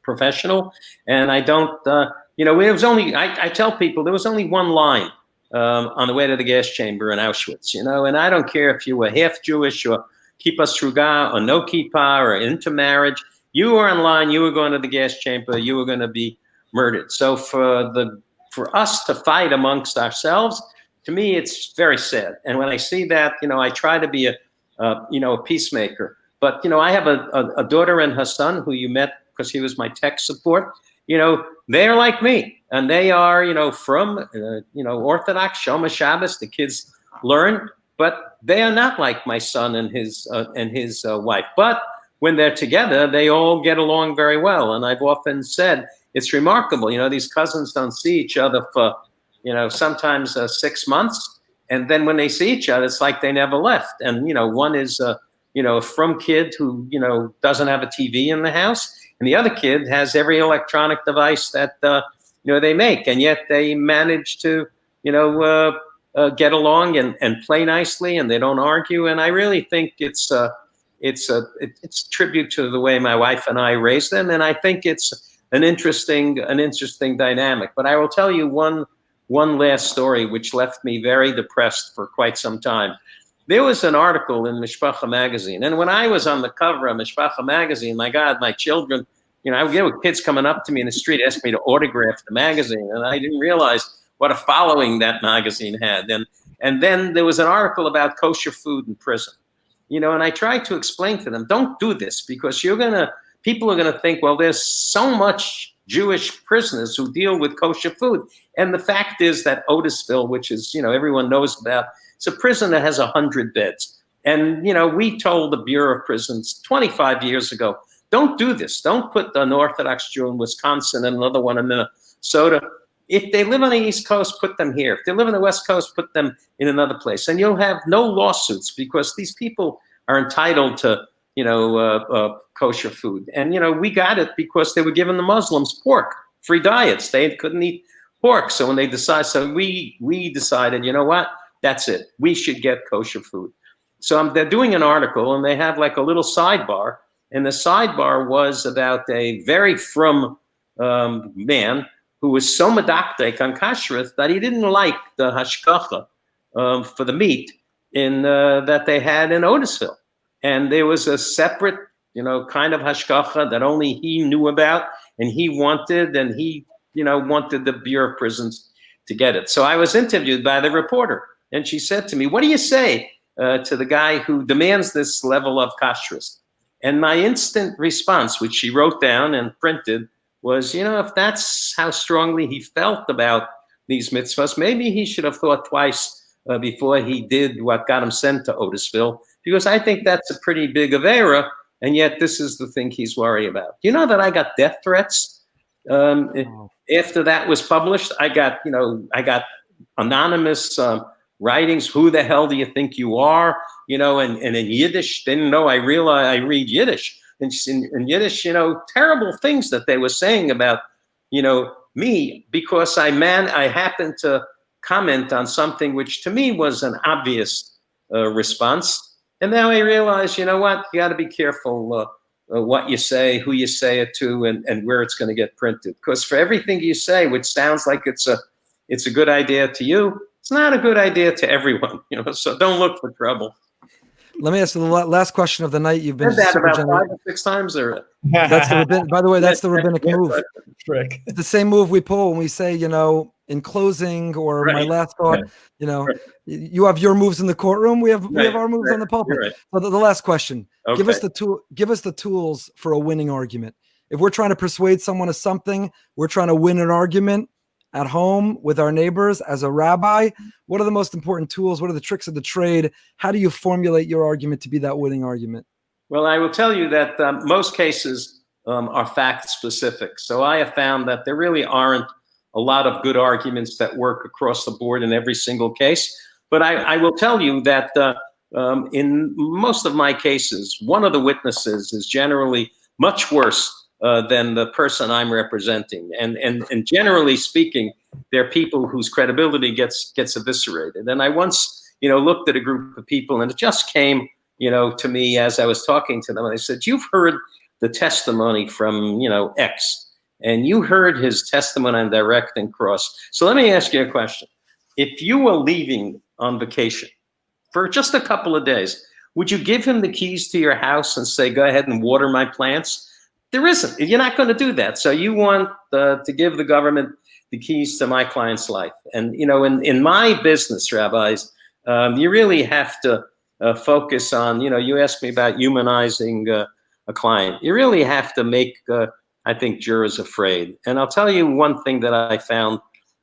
professional, and I don't. It was only I tell people there was only one line on the way to the gas chamber in Auschwitz, and I don't care if you were half Jewish or kippah sruga or no kippah or into marriage. You were in line. You were going to the gas chamber. You were going to be murdered. So for us to fight amongst ourselves, to me, it's very sad. And when I see that, I try to be a peacemaker. But I have a daughter and her son who you met because he was my tech support, they're like me, and they are, from, Orthodox Shoma Shabbos. The kids learn, but they are not like my son and his wife. But when they're together, they all get along very well. And I've often said it's remarkable. These cousins don't see each other for, sometimes 6 months, and then when they see each other, it's like they never left. And one is a from kid who doesn't have a TV in the house, and the other kid has every electronic device that they make, and yet they manage to get along and play nicely, and they don't argue. And I really think it's a tribute to the way my wife and I raised them, and I think it's an interesting dynamic. But I will tell you one last story which left me very depressed for quite some time. There was an article in Mishpacha magazine, and when I was on the cover of Mishpacha magazine, my God, my children, I would get with kids coming up to me in the street asking me to autograph the magazine, and I didn't realize what a following that magazine had. And then there was an article about kosher food in prison, and I tried to explain to them, don't do this, because people are gonna think, well, there's so much Jewish prisoners who deal with kosher food, and the fact is that Otisville, which is everyone knows about, it's a prison that has 100 beds. And, we told the Bureau of Prisons 25 years ago, don't do this. Don't put an Orthodox Jew in Wisconsin and another one in Minnesota. If they live on the East Coast, put them here. If they live on the West Coast, put them in another place. And you'll have no lawsuits, because these people are entitled to, kosher food. And, we got it because they were giving the Muslims pork, free diets. They couldn't eat pork. So when they we decided, you know what? That's it. We should get kosher food. So they're doing an article, and they have like a little sidebar. And the sidebar was about a very frum man who was so medactic on kashrut that he didn't like the hashkacha for the meat that they had in Otisville. And there was a separate, kind of hashkacha that only he knew about, and he wanted the Bureau of Prisons to get it. So I was interviewed by the reporter, and she said to me, what do you say to the guy who demands this level of kashrut? And my instant response, which she wrote down and printed, was, if that's how strongly he felt about these mitzvahs, maybe he should have thought twice before he did what got him sent to Otisville, because I think that's a pretty big avera, and yet this is the thing he's worried about. You know that I got death threats after that was published? I got anonymous writings. Who the hell do you think you are? And in Yiddish, didn't know I read Yiddish. And in Yiddish, terrible things that they were saying about, me, because I happened to comment on something which to me was an obvious response. And now I realize, you got to be careful what you say, who you say it to, and where it's going to get printed. Because for everything you say, which sounds like it's a good idea to you, it's not a good idea to everyone. So don't look for trouble. Let me ask you the last question of the night. You've been that about 5 or 6 times, or that's by the way, that's the rabbinic move. Trick. It's the same move we pull when we say, in closing, or my last thought. You have your moves in the courtroom. We have our moves on the pulpit. Right. But the last question: okay. Give us the tools for a winning argument. If we're trying to persuade someone of something, we're trying to win an argument at home with our neighbors as a rabbi. What are the most important tools? What are the tricks of the trade? How do you formulate your argument to be that winning argument? Well, I will tell you that most cases are fact specific. So I have found that there really aren't a lot of good arguments that work across the board in every single case. But I will tell you that in most of my cases, one of the witnesses is generally much worse than the person I'm representing. And generally speaking, there are people whose credibility gets eviscerated. And I once, looked at a group of people, and it just came, to me as I was talking to them, and I said, you've heard the testimony from, X, and you heard his testimony on direct and cross. So let me ask you a question. If you were leaving on vacation for just a couple of days, would you give him the keys to your house and say, go ahead and water my plants? There isn't. You're not going to do that. So you want to give the government the keys to my client's life. And, in my business, rabbis, you really have to focus on, you asked me about humanizing a client. You really have to make I think jurors afraid. And I'll tell you one thing that I found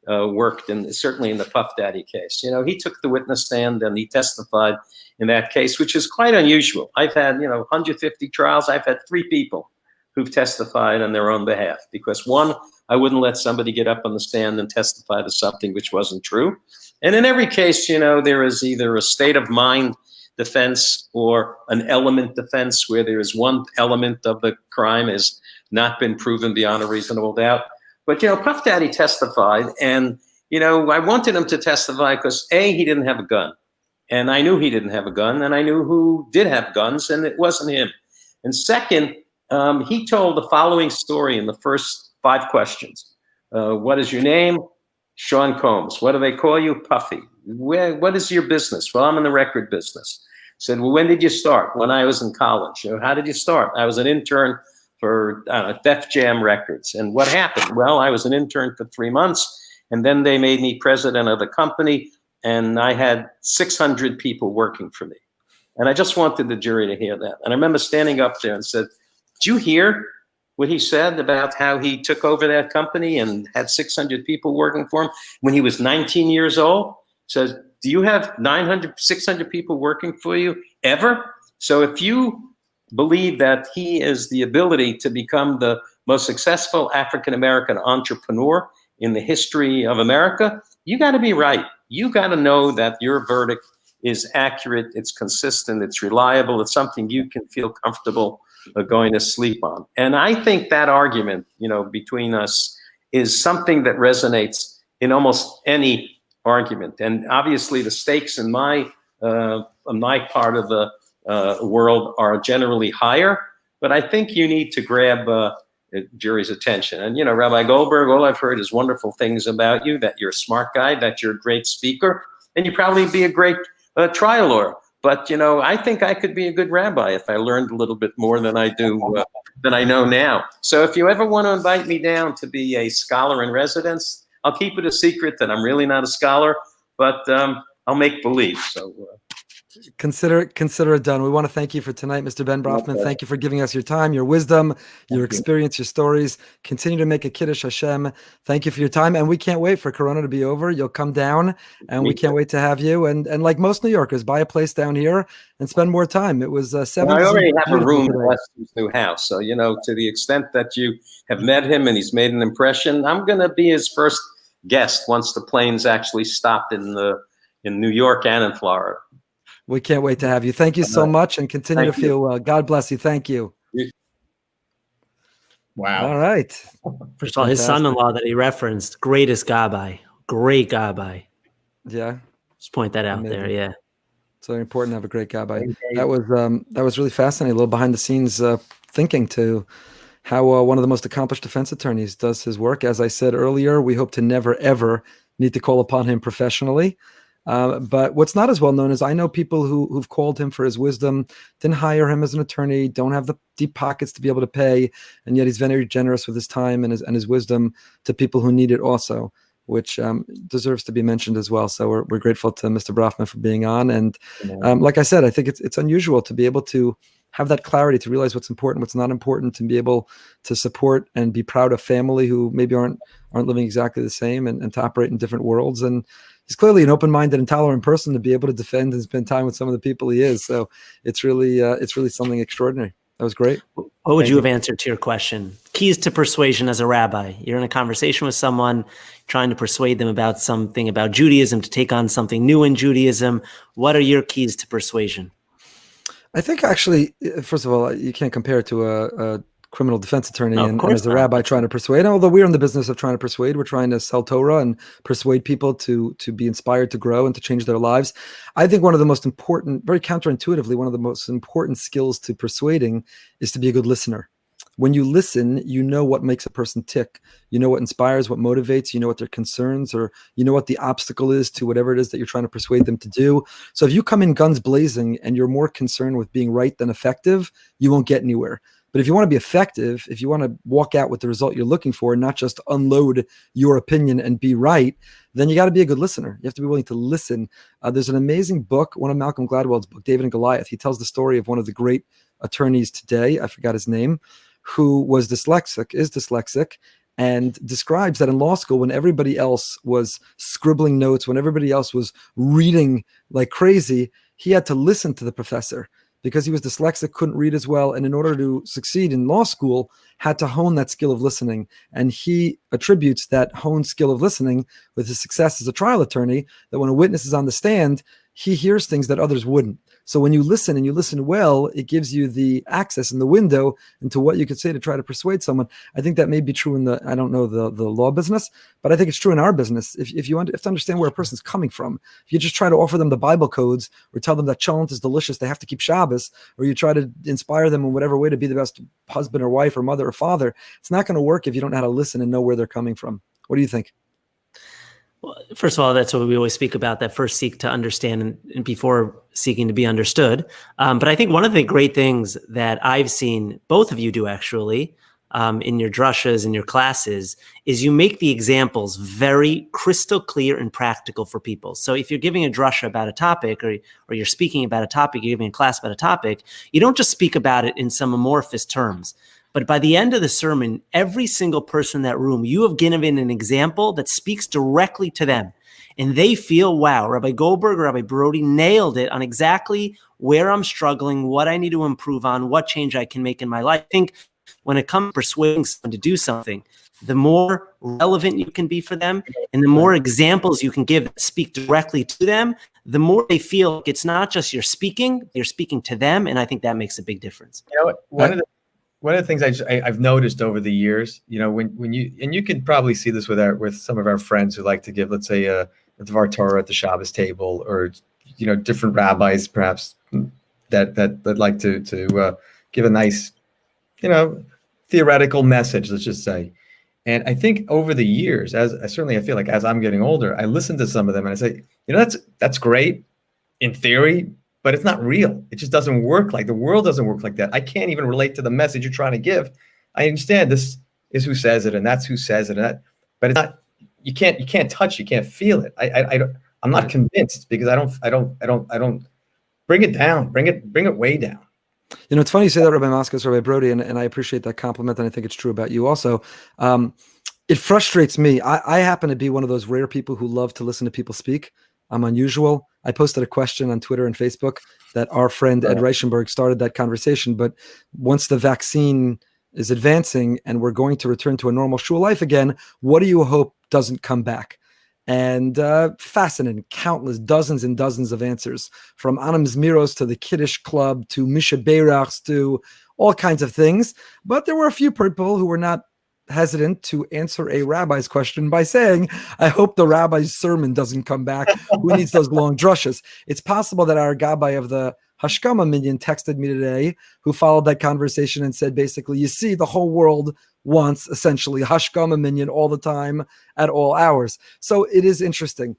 worked, certainly in the Puff Daddy case. He took the witness stand and he testified in that case, which is quite unusual. I've had, 150 trials. I've had 3 people who've testified on their own behalf because, one, I wouldn't let somebody get up on the stand and testify to something which wasn't true. And in every case, there is either a state of mind defense or an element defense where there is one element of the crime has not been proven beyond a reasonable doubt. But, Puff Daddy testified, and, I wanted him to testify because, A, he didn't have a gun. And I knew he didn't have a gun, and I knew who did have guns, and it wasn't him. And second, he told the following story in the first 5 questions. What is your name? Sean Combs. What do they call you? Puffy. What is your business? Well, I'm in the record business. Said, well, when did you start? When I was in college. How did you start? I was an intern for Def Jam Records. And what happened? Well, I was an intern for 3 months, and then they made me president of the company, and I had 600 people working for me. And I just wanted the jury to hear that. And I remember standing up there and said, did you hear what he said about how he took over that company and had 600 people working for him when he was 19 years old? Says, do you have 600 people working for you ever? So if you believe that he is the ability to become the most successful African-American entrepreneur in the history of America, you got to be right. You got to know that your verdict is accurate, it's consistent, it's reliable, it's something you can feel comfortable going to sleep on. And I think that argument, between us is something that resonates in almost any argument. And obviously the stakes in my part of the world are generally higher, but I think you need to grab jury's attention. And, Rabbi Goldberg, all I've heard is wonderful things about you, that you're a smart guy, that you're a great speaker, and you probably be a great trial lawyer. But, I think I could be a good rabbi if I learned a little bit more than I do, than I know now. So if you ever want to invite me down to be a scholar in residence, I'll keep it a secret that I'm really not a scholar, but I'll make believe. So consider it done. We want to thank you for tonight, Mr. Ben Brafman. Thank you for giving us your time, your wisdom, your experience, your stories. Continue to make a Kiddush Hashem. Thank you for your time, and we can't wait for Corona to be over. You'll come down, and we can't wait to have you. And like most New Yorkers, buy a place down here and spend more time. It was 7. I already have a room in Lester's new house, so to the extent that you have met him and he's made an impression, I'm going to be his first guest once the planes actually stopped in New York and in Florida. We can't wait to have you. Thank you so much, and continue to feel well. God bless you. Thank you. Wow. All right. First of all, his son-in-law that he referenced, greatest gabbai, great gabbai. Yeah. Just point that out there. Yeah. It's very important to have a great gabbai. That was really fascinating. A little behind the scenes thinking to how one of the most accomplished defense attorneys does his work. As I said earlier, we hope to never, ever need to call upon him professionally. But what's not as well known is I know people who've called him for his wisdom, didn't hire him as an attorney, don't have the deep pockets to be able to pay, and yet he's very generous with his time and his wisdom to people who need it also, which deserves to be mentioned as well. So we're grateful to Mr. Brafman for being on. And like I said, I think it's unusual to be able to have that clarity, to realize what's important, what's not important, and be able to support and be proud of family who maybe aren't living exactly the same, and to operate in different worlds. And he's clearly an open-minded and tolerant person to be able to defend and spend time with some of the people he is. So it's really something extraordinary. That was great. What would you have answered to your question? Keys to persuasion as a rabbi. You're in a conversation with someone, trying to persuade them about something about Judaism, to take on something new in Judaism. What are your keys to persuasion? I think actually, first of all, you can't compare it to a criminal defense attorney and as a rabbi trying to persuade. Although we're in the business of trying to persuade, we're trying to sell Torah and persuade people to be inspired to grow and to change their lives. I think one of the most important, very counterintuitively, one of the most important skills to persuading is to be a good listener. When you listen, you know what makes a person tick. You know what inspires, what motivates, you know what their concerns, or you know what the obstacle is to whatever it is that you're trying to persuade them to do. So if you come in guns blazing and you're more concerned with being right than effective, you won't get anywhere. But if you want to be effective, if you want to walk out with the result you're looking for, and not just unload your opinion and be right, then you got to be a good listener. You have to be willing to listen. There's an amazing book, one of Malcolm Gladwell's book, David and Goliath. He tells the story of one of the great attorneys today, I forgot his name, who is dyslexic, and describes that in law school, when everybody else was scribbling notes, when everybody else was reading like crazy, he had to listen to the professor because he was dyslexic, couldn't read as well, and in order to succeed in law school, had to hone that skill of listening. And he attributes that honed skill of listening with his success as a trial attorney, that when a witness is on the stand, he hears things that others wouldn't. So when you listen and you listen well, it gives you the access and the window into what you could say to try to persuade someone. I think that may be true in the, I don't know, the law business, but I think it's true in our business. If you have to understand where a person's coming from, if you just try to offer them the Bible codes or tell them that cholent is delicious, they have to keep Shabbos, or you try to inspire them in whatever way to be the best husband or wife or mother or father, it's not going to work if you don't know how to listen and know where they're coming from. What do you think? Well, first of all, that's what we always speak about, that first seek to understand and before seeking to be understood. But I think one of the great things that I've seen both of you do actually in your drushas and your classes is you make the examples very crystal clear and practical for people. So if you're giving a drusha about a topic or you're speaking about a topic, you're giving a class about a topic, you don't just speak about it in some amorphous terms. But by the end of the sermon, every single person in that room, you have given an example that speaks directly to them. And they feel, wow, Rabbi Goldberg or Rabbi Broide nailed it on exactly where I'm struggling, what I need to improve on, what change I can make in my life. I think when it comes to persuading someone to do something, the more relevant you can be for them and the more examples you can give that speak directly to them, the more they feel like it's not just you're speaking to them. And I think that makes a big difference. You know, one of the things I've noticed over the years, you know, when you, and you can probably see this with some of our friends who like to give, let's say, a Dvar Torah at the Shabbos table, or, you know, different rabbis perhaps that like to give a nice, you know, theoretical message, let's just say. And I think over the years, I feel like as I'm getting older, I listen to some of them and I say, you know, that's great in theory, but it's not real. It just doesn't work. Like the world doesn't work like that. I can't even relate to the message you're trying to give. I understand this is who says it and that's who says it, but it's not. You can't touch. You can't feel it. I'm not convinced because I don't bring it down. Bring it way down. You know, it's funny you say that, Rabbi Moskowitz, Rabbi Broide, and I appreciate that compliment, and I think it's true about you also. It frustrates me. I happen to be one of those rare people who love to listen to people speak. I'm unusual. I posted a question on Twitter and Facebook that our friend Ed Reichenberg started that conversation. But once the vaccine is advancing and we're going to return to a normal shul life again, what do you hope doesn't come back? And fascinating, countless, dozens and dozens of answers, from Anam Zmiros to the Kiddush Club to Misha Beirachs to all kinds of things. But there were a few people who were not hesitant to answer a rabbi's question by saying, I hope the rabbi's sermon doesn't come back. Who needs those long drushas? It's possible that our gabbai of the Hashkama Minyan texted me today, who followed that conversation and said, basically, you see, the whole world wants essentially Hashkama Minyan all the time at all hours. So it is interesting.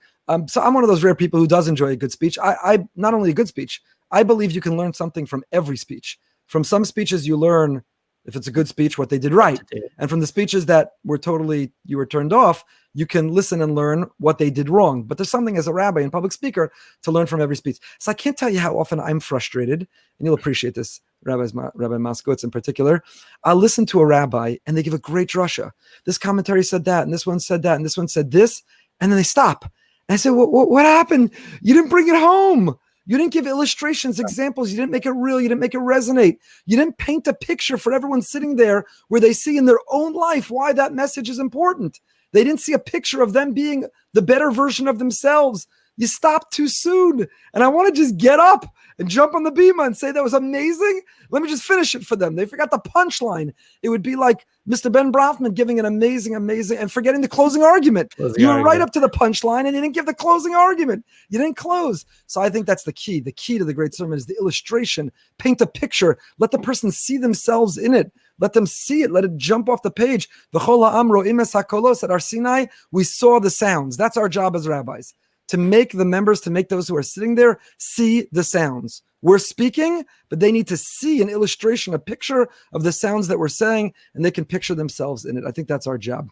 So I'm one of those rare people who does enjoy a good speech. I not only a good speech, I believe you can learn something from every speech. From some speeches you learn, if it's a good speech, what they did right. And from the speeches that you were turned off, you can listen and learn what they did wrong. But there's something as a rabbi and public speaker to learn from every speech. So I can't tell you how often I'm frustrated, and you'll appreciate this, Rabbi Moskowitz in particular. I'll listen to a rabbi and they give a great drasha. This commentary said that, and this one said that, and this one said this, and then they stop. And I say, what happened? You didn't bring it home. You didn't give illustrations, examples. You didn't make it real. You didn't make it resonate. You didn't paint a picture for everyone sitting there where they see in their own life why that message is important. They didn't see a picture of them being the better version of themselves. You stopped too soon. And I want to just get up and jump on the Bima and say that was amazing. Let me just finish it for them. They forgot the punchline. It would be like Mr. Ben Brafman giving an amazing, and forgetting the closing argument. You were right up to the punchline and you didn't give the closing argument. You didn't close. So I think that's the key. The key to the great sermon is the illustration. Paint a picture. Let the person see themselves in it. Let them see it. Let it jump off the page. V'chol ha'am ro'im es hakolos. At our Sinai, we saw the sounds. That's our job as rabbis. To make the members, to make those who are sitting there see the sounds. We're speaking, but they need to see an illustration, a picture of the sounds that we're saying, and they can picture themselves in it. I think that's our job.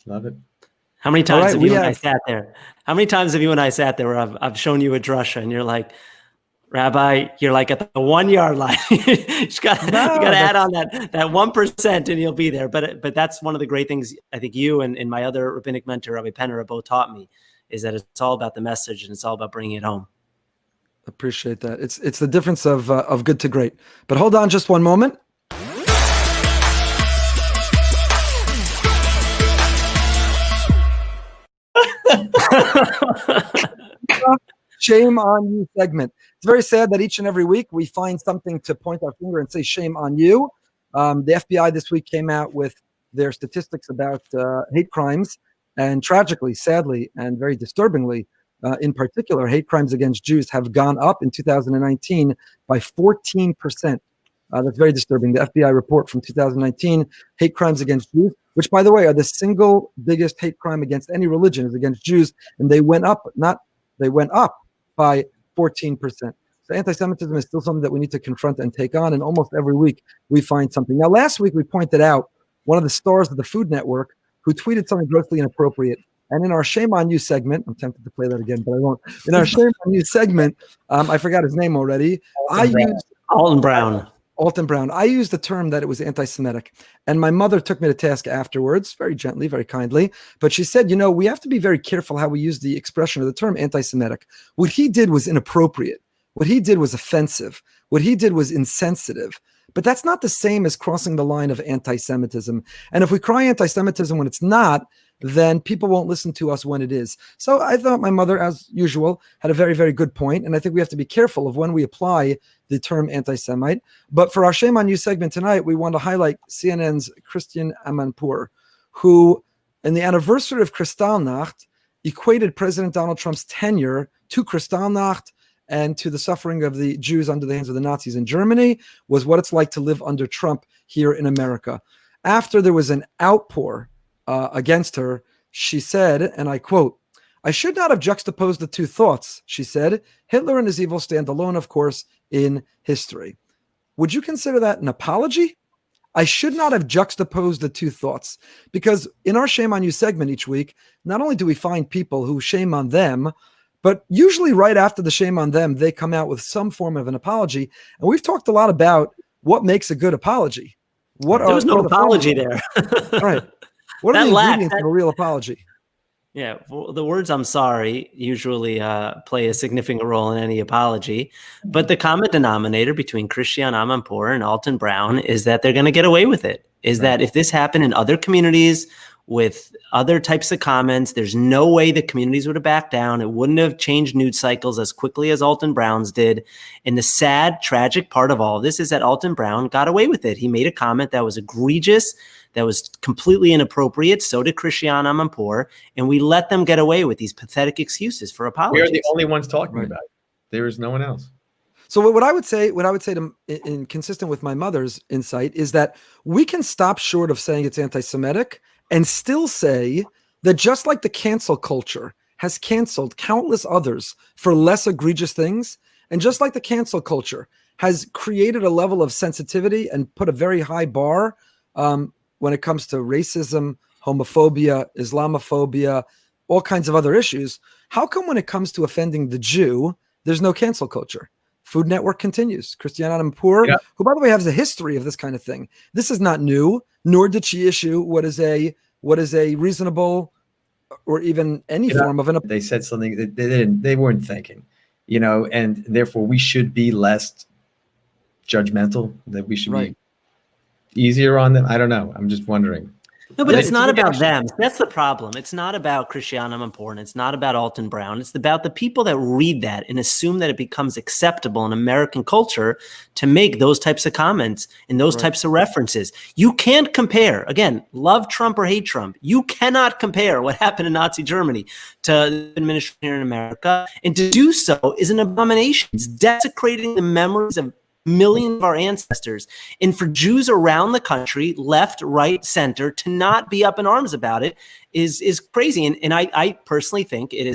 Love it. How many times have you and I sat there? How many times have you and I sat there where I've shown you a drasha and you're like, Rabbi, you're like at the 1 yard line. you got to add on that 1% and you'll be there. But that's one of the great things I think you and my other rabbinic mentor, Rabbi Penner, have both taught me, is that it's all about the message and it's all about bringing it home. Appreciate that. It's the difference of good to great. But hold on just one moment. Shame on you segment. It's very sad that each and every week we find something to point our finger and say shame on you. The FBI this week came out with their statistics about hate crimes, and tragically, sadly, and very disturbingly, in particular, hate crimes against Jews have gone up in 2019 by 14%. That's very disturbing. The FBI report from 2019, hate crimes against Jews, which, by the way, are the single biggest hate crime against any religion, is against Jews, and they went up by 14%. So anti-Semitism is still something that we need to confront and take on, and almost every week we find something. Now, last week we pointed out one of the stars of the Food Network who tweeted something grossly inappropriate. And in our Shame on You segment, I'm tempted to play that again, but I won't. In our Shame on You segment, I forgot his name already. Alton Brown. Alton Brown. I used the term that it was anti-Semitic, and my mother took me to task afterwards, very gently, very kindly. But she said, we have to be very careful how we use the expression or the term anti-Semitic. What he did was inappropriate. What he did was offensive. What he did was insensitive. But that's not the same as crossing the line of anti-Semitism. And if we cry anti-Semitism when it's not, then people won't listen to us when it is. So I thought my mother, as usual, had a very, very good point. And I think we have to be careful of when we apply the term anti-Semite. But for our Shame on You segment tonight, we want to highlight CNN's Christian Amanpour, who, in the anniversary of Kristallnacht, equated President Donald Trump's tenure to Kristallnacht and to the suffering of the Jews under the hands of the Nazis in Germany, was what it's like to live under Trump here in America. After there was an outpour against her, she said, and I quote, "I should not have juxtaposed the two thoughts," she said. "Hitler and his evil stand alone, of course, in history." Would you consider that an apology? I should not have juxtaposed the two thoughts, because in our Shame on You segment each week, not only do we find people who shame on them, but usually right after the shame on them, they come out with some form of an apology. And we've talked a lot about what makes a good apology. There was no apology there. Right. What are the ingredients of a real apology? Yeah, well, the words "I'm sorry" usually play a significant role in any apology. But the common denominator between Christian Amanpour and Alton Brown is that they're going to get away with it. That if this happened in other communities with other types of comments, there's no way the communities would have backed down. It wouldn't have changed news cycles as quickly as Alton Brown's did. And the sad, tragic part of all of this is that Alton Brown got away with it. He made a comment that was egregious, that was completely inappropriate. So did Christian Amanpour, and we let them get away with these pathetic excuses for apologies. We're the only ones talking about it. There is no one else. So what I would say in consistent with my mother's insight, is that we can stop short of saying it's anti-Semitic and still say that just like the cancel culture has canceled countless others for less egregious things, and just like the cancel culture has created a level of sensitivity and put a very high bar when it comes to racism, homophobia, Islamophobia, all kinds of other issues, how come when it comes to offending the Jew, there's no cancel culture? Food Network continues. Christiane Amanpour, who, by the way, has a history of this kind of thing. This is not new, nor did she issue what is a reasonable or even any form of an. They said something that they weren't thinking, and therefore we should be less judgmental. That we should be easier on them. I don't know. I'm just wondering. No, but it's not about them. That's the problem. It's not about Christiane Amanpour, and it's not about Alton Brown. It's about the people that read that and assume that it becomes acceptable in American culture to make those types of comments and those types of references. You can't compare, again, love Trump or hate Trump. You cannot compare what happened in Nazi Germany to the administration here in America. And to do so is an abomination. It's desecrating the memories of millions of our ancestors. And for Jews around the country, left, right, center, to not be up in arms about it is crazy. And I personally think it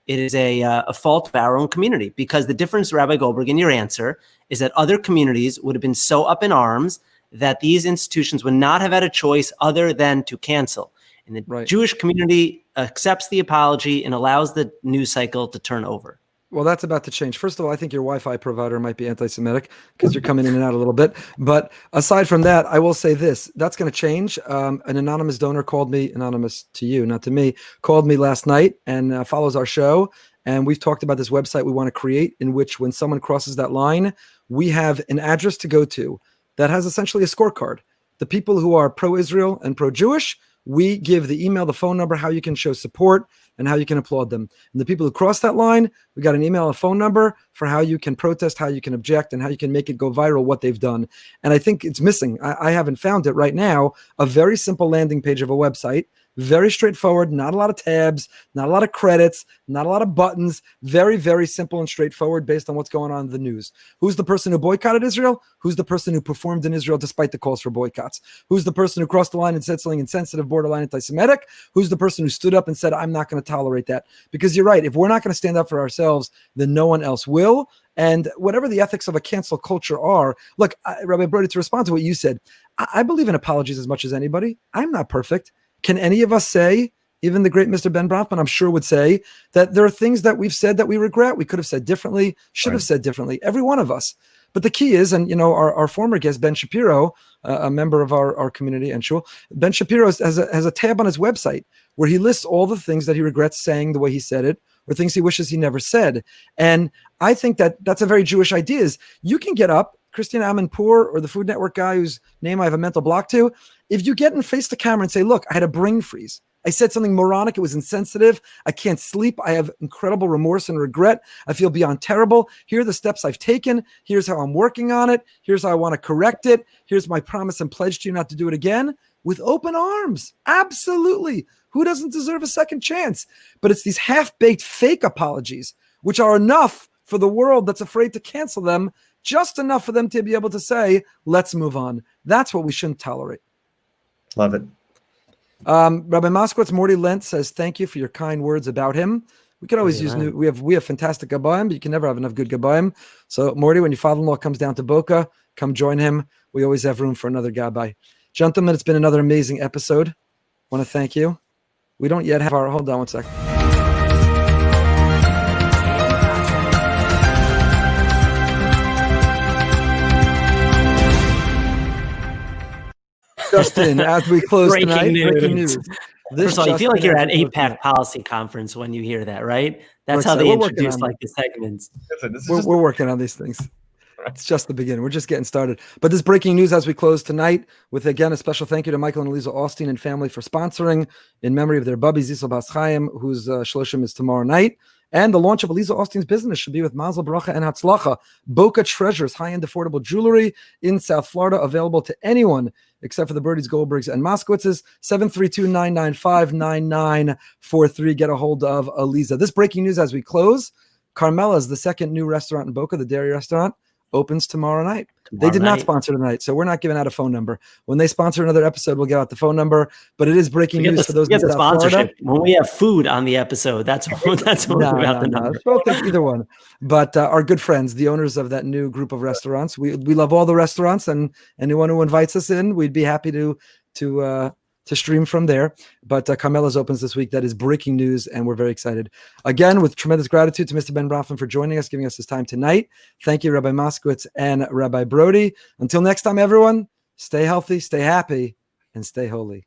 is a fault of our own community, because the difference, Rabbi Goldberg, in your answer is that other communities would have been so up in arms that these institutions would not have had a choice other than to cancel. And the Jewish community accepts the apology and allows the news cycle to turn over. Well, that's about to change. First of all, I think your Wi-Fi provider might be anti-Semitic because you're coming in and out a little bit. But aside from that, I will say this: that's going to change. An anonymous donor called me, anonymous to you, not to me, called me last night and follows our show. And we've talked about this website we want to create, in which when someone crosses that line, we have an address to go to that has essentially a scorecard. The people who are pro-Israel and pro-Jewish, we give the email, the phone number, how you can show support, and how you can applaud them. And the people who cross that line, we got an email, a phone number for how you can protest, how you can object, and how you can make it go viral, what they've done. And I think it's missing. I haven't found it right now. A very simple landing page of a website, very straightforward, not a lot of tabs, not a lot of credits, not a lot of buttons, very, very simple and straightforward based on what's going on in the news. Who's the person who boycotted Israel? Who's the person who performed in Israel despite the calls for boycotts? Who's the person who crossed the line and said something insensitive, borderline anti-Semitic? Who's the person who stood up and said, I'm not going to tolerate that? Because you're right, if we're not going to stand up for ourselves, then no one else will. And whatever the ethics of a cancel culture are, look, Rabbi Broide, to respond to what you said, I believe in apologies as much as anybody. I'm not perfect. Can any of us say, even the great Mr. Ben Brafman, I'm sure would say, that there are things that we've said that we regret, we could have said differently, should have said differently, every one of us. But the key is, and our former guest, Ben Shapiro, a member of our community and shul, Ben Shapiro has a tab on his website where he lists all the things that he regrets saying the way he said it, or things he wishes he never said. And I think that that's a very Jewish idea, is you can get up, Christian Amanpour or the Food Network guy whose name I have a mental block to, if you get and face the camera and say, look, I had a brain freeze. I said something moronic. It was insensitive. I can't sleep. I have incredible remorse and regret. I feel beyond terrible. Here are the steps I've taken. Here's how I'm working on it. Here's how I want to correct it. Here's my promise and pledge to you not to do it again, with open arms. Absolutely. Who doesn't deserve a second chance? But it's these half-baked fake apologies, which are enough for the world that's afraid to cancel them, just enough for them to be able to say, let's move on. That's what we shouldn't tolerate. Love it. Rabbi Moskowitz, Morty Lent says, thank you for your kind words about him. We can always use new, we have fantastic gabayim, but you can never have enough good gabayim. So Morty, when your father-in-law comes down to Boca, come join him. We always have room for another gabay. Gentlemen, it's been another amazing episode. I want to thank you. We don't yet have our, hold on one second. Justin, as we close breaking news. First of all, you feel like you're at APAC policy conference when you hear that, right? That's how they introduce like the segments. We're working on these things. It's just the beginning. We're just getting started. But this breaking news as we close tonight with, again, a special thank you to Michael and Eliza Austin and family for sponsoring in memory of their bubby, Zisel Bas Chaim, whose shloshim is tomorrow night. And the launch of Eliza Austin's business should be with Mazel Bracha and Hatzlacha. Boca Treasures, high-end affordable jewelry in South Florida, available to anyone except for the Birdies, Goldbergs, and Moskowitzes. 732-995-9943. Get a hold of Eliza. This breaking news as we close. Carmela's, the second new restaurant in Boca, the dairy restaurant, opens tomorrow night. They did not sponsor tonight, so we're not giving out a phone number. When they sponsor another episode, we'll get out the phone number. But it is breaking news for those in South Florida. When we have food on the episode, that's what we're about the number. Don't think either one. But our good friends, the owners of that new group of restaurants, we love all the restaurants, and anyone who invites us in, we'd be happy to stream from there. But Carmela's opens this week. That is breaking news, and we're very excited. Again, with tremendous gratitude to Mr. Ben Brafman for joining us, giving us his time tonight. Thank you, Rabbi Moskowitz and Rabbi Broide. Until next time, everyone, stay healthy, stay happy, and stay holy.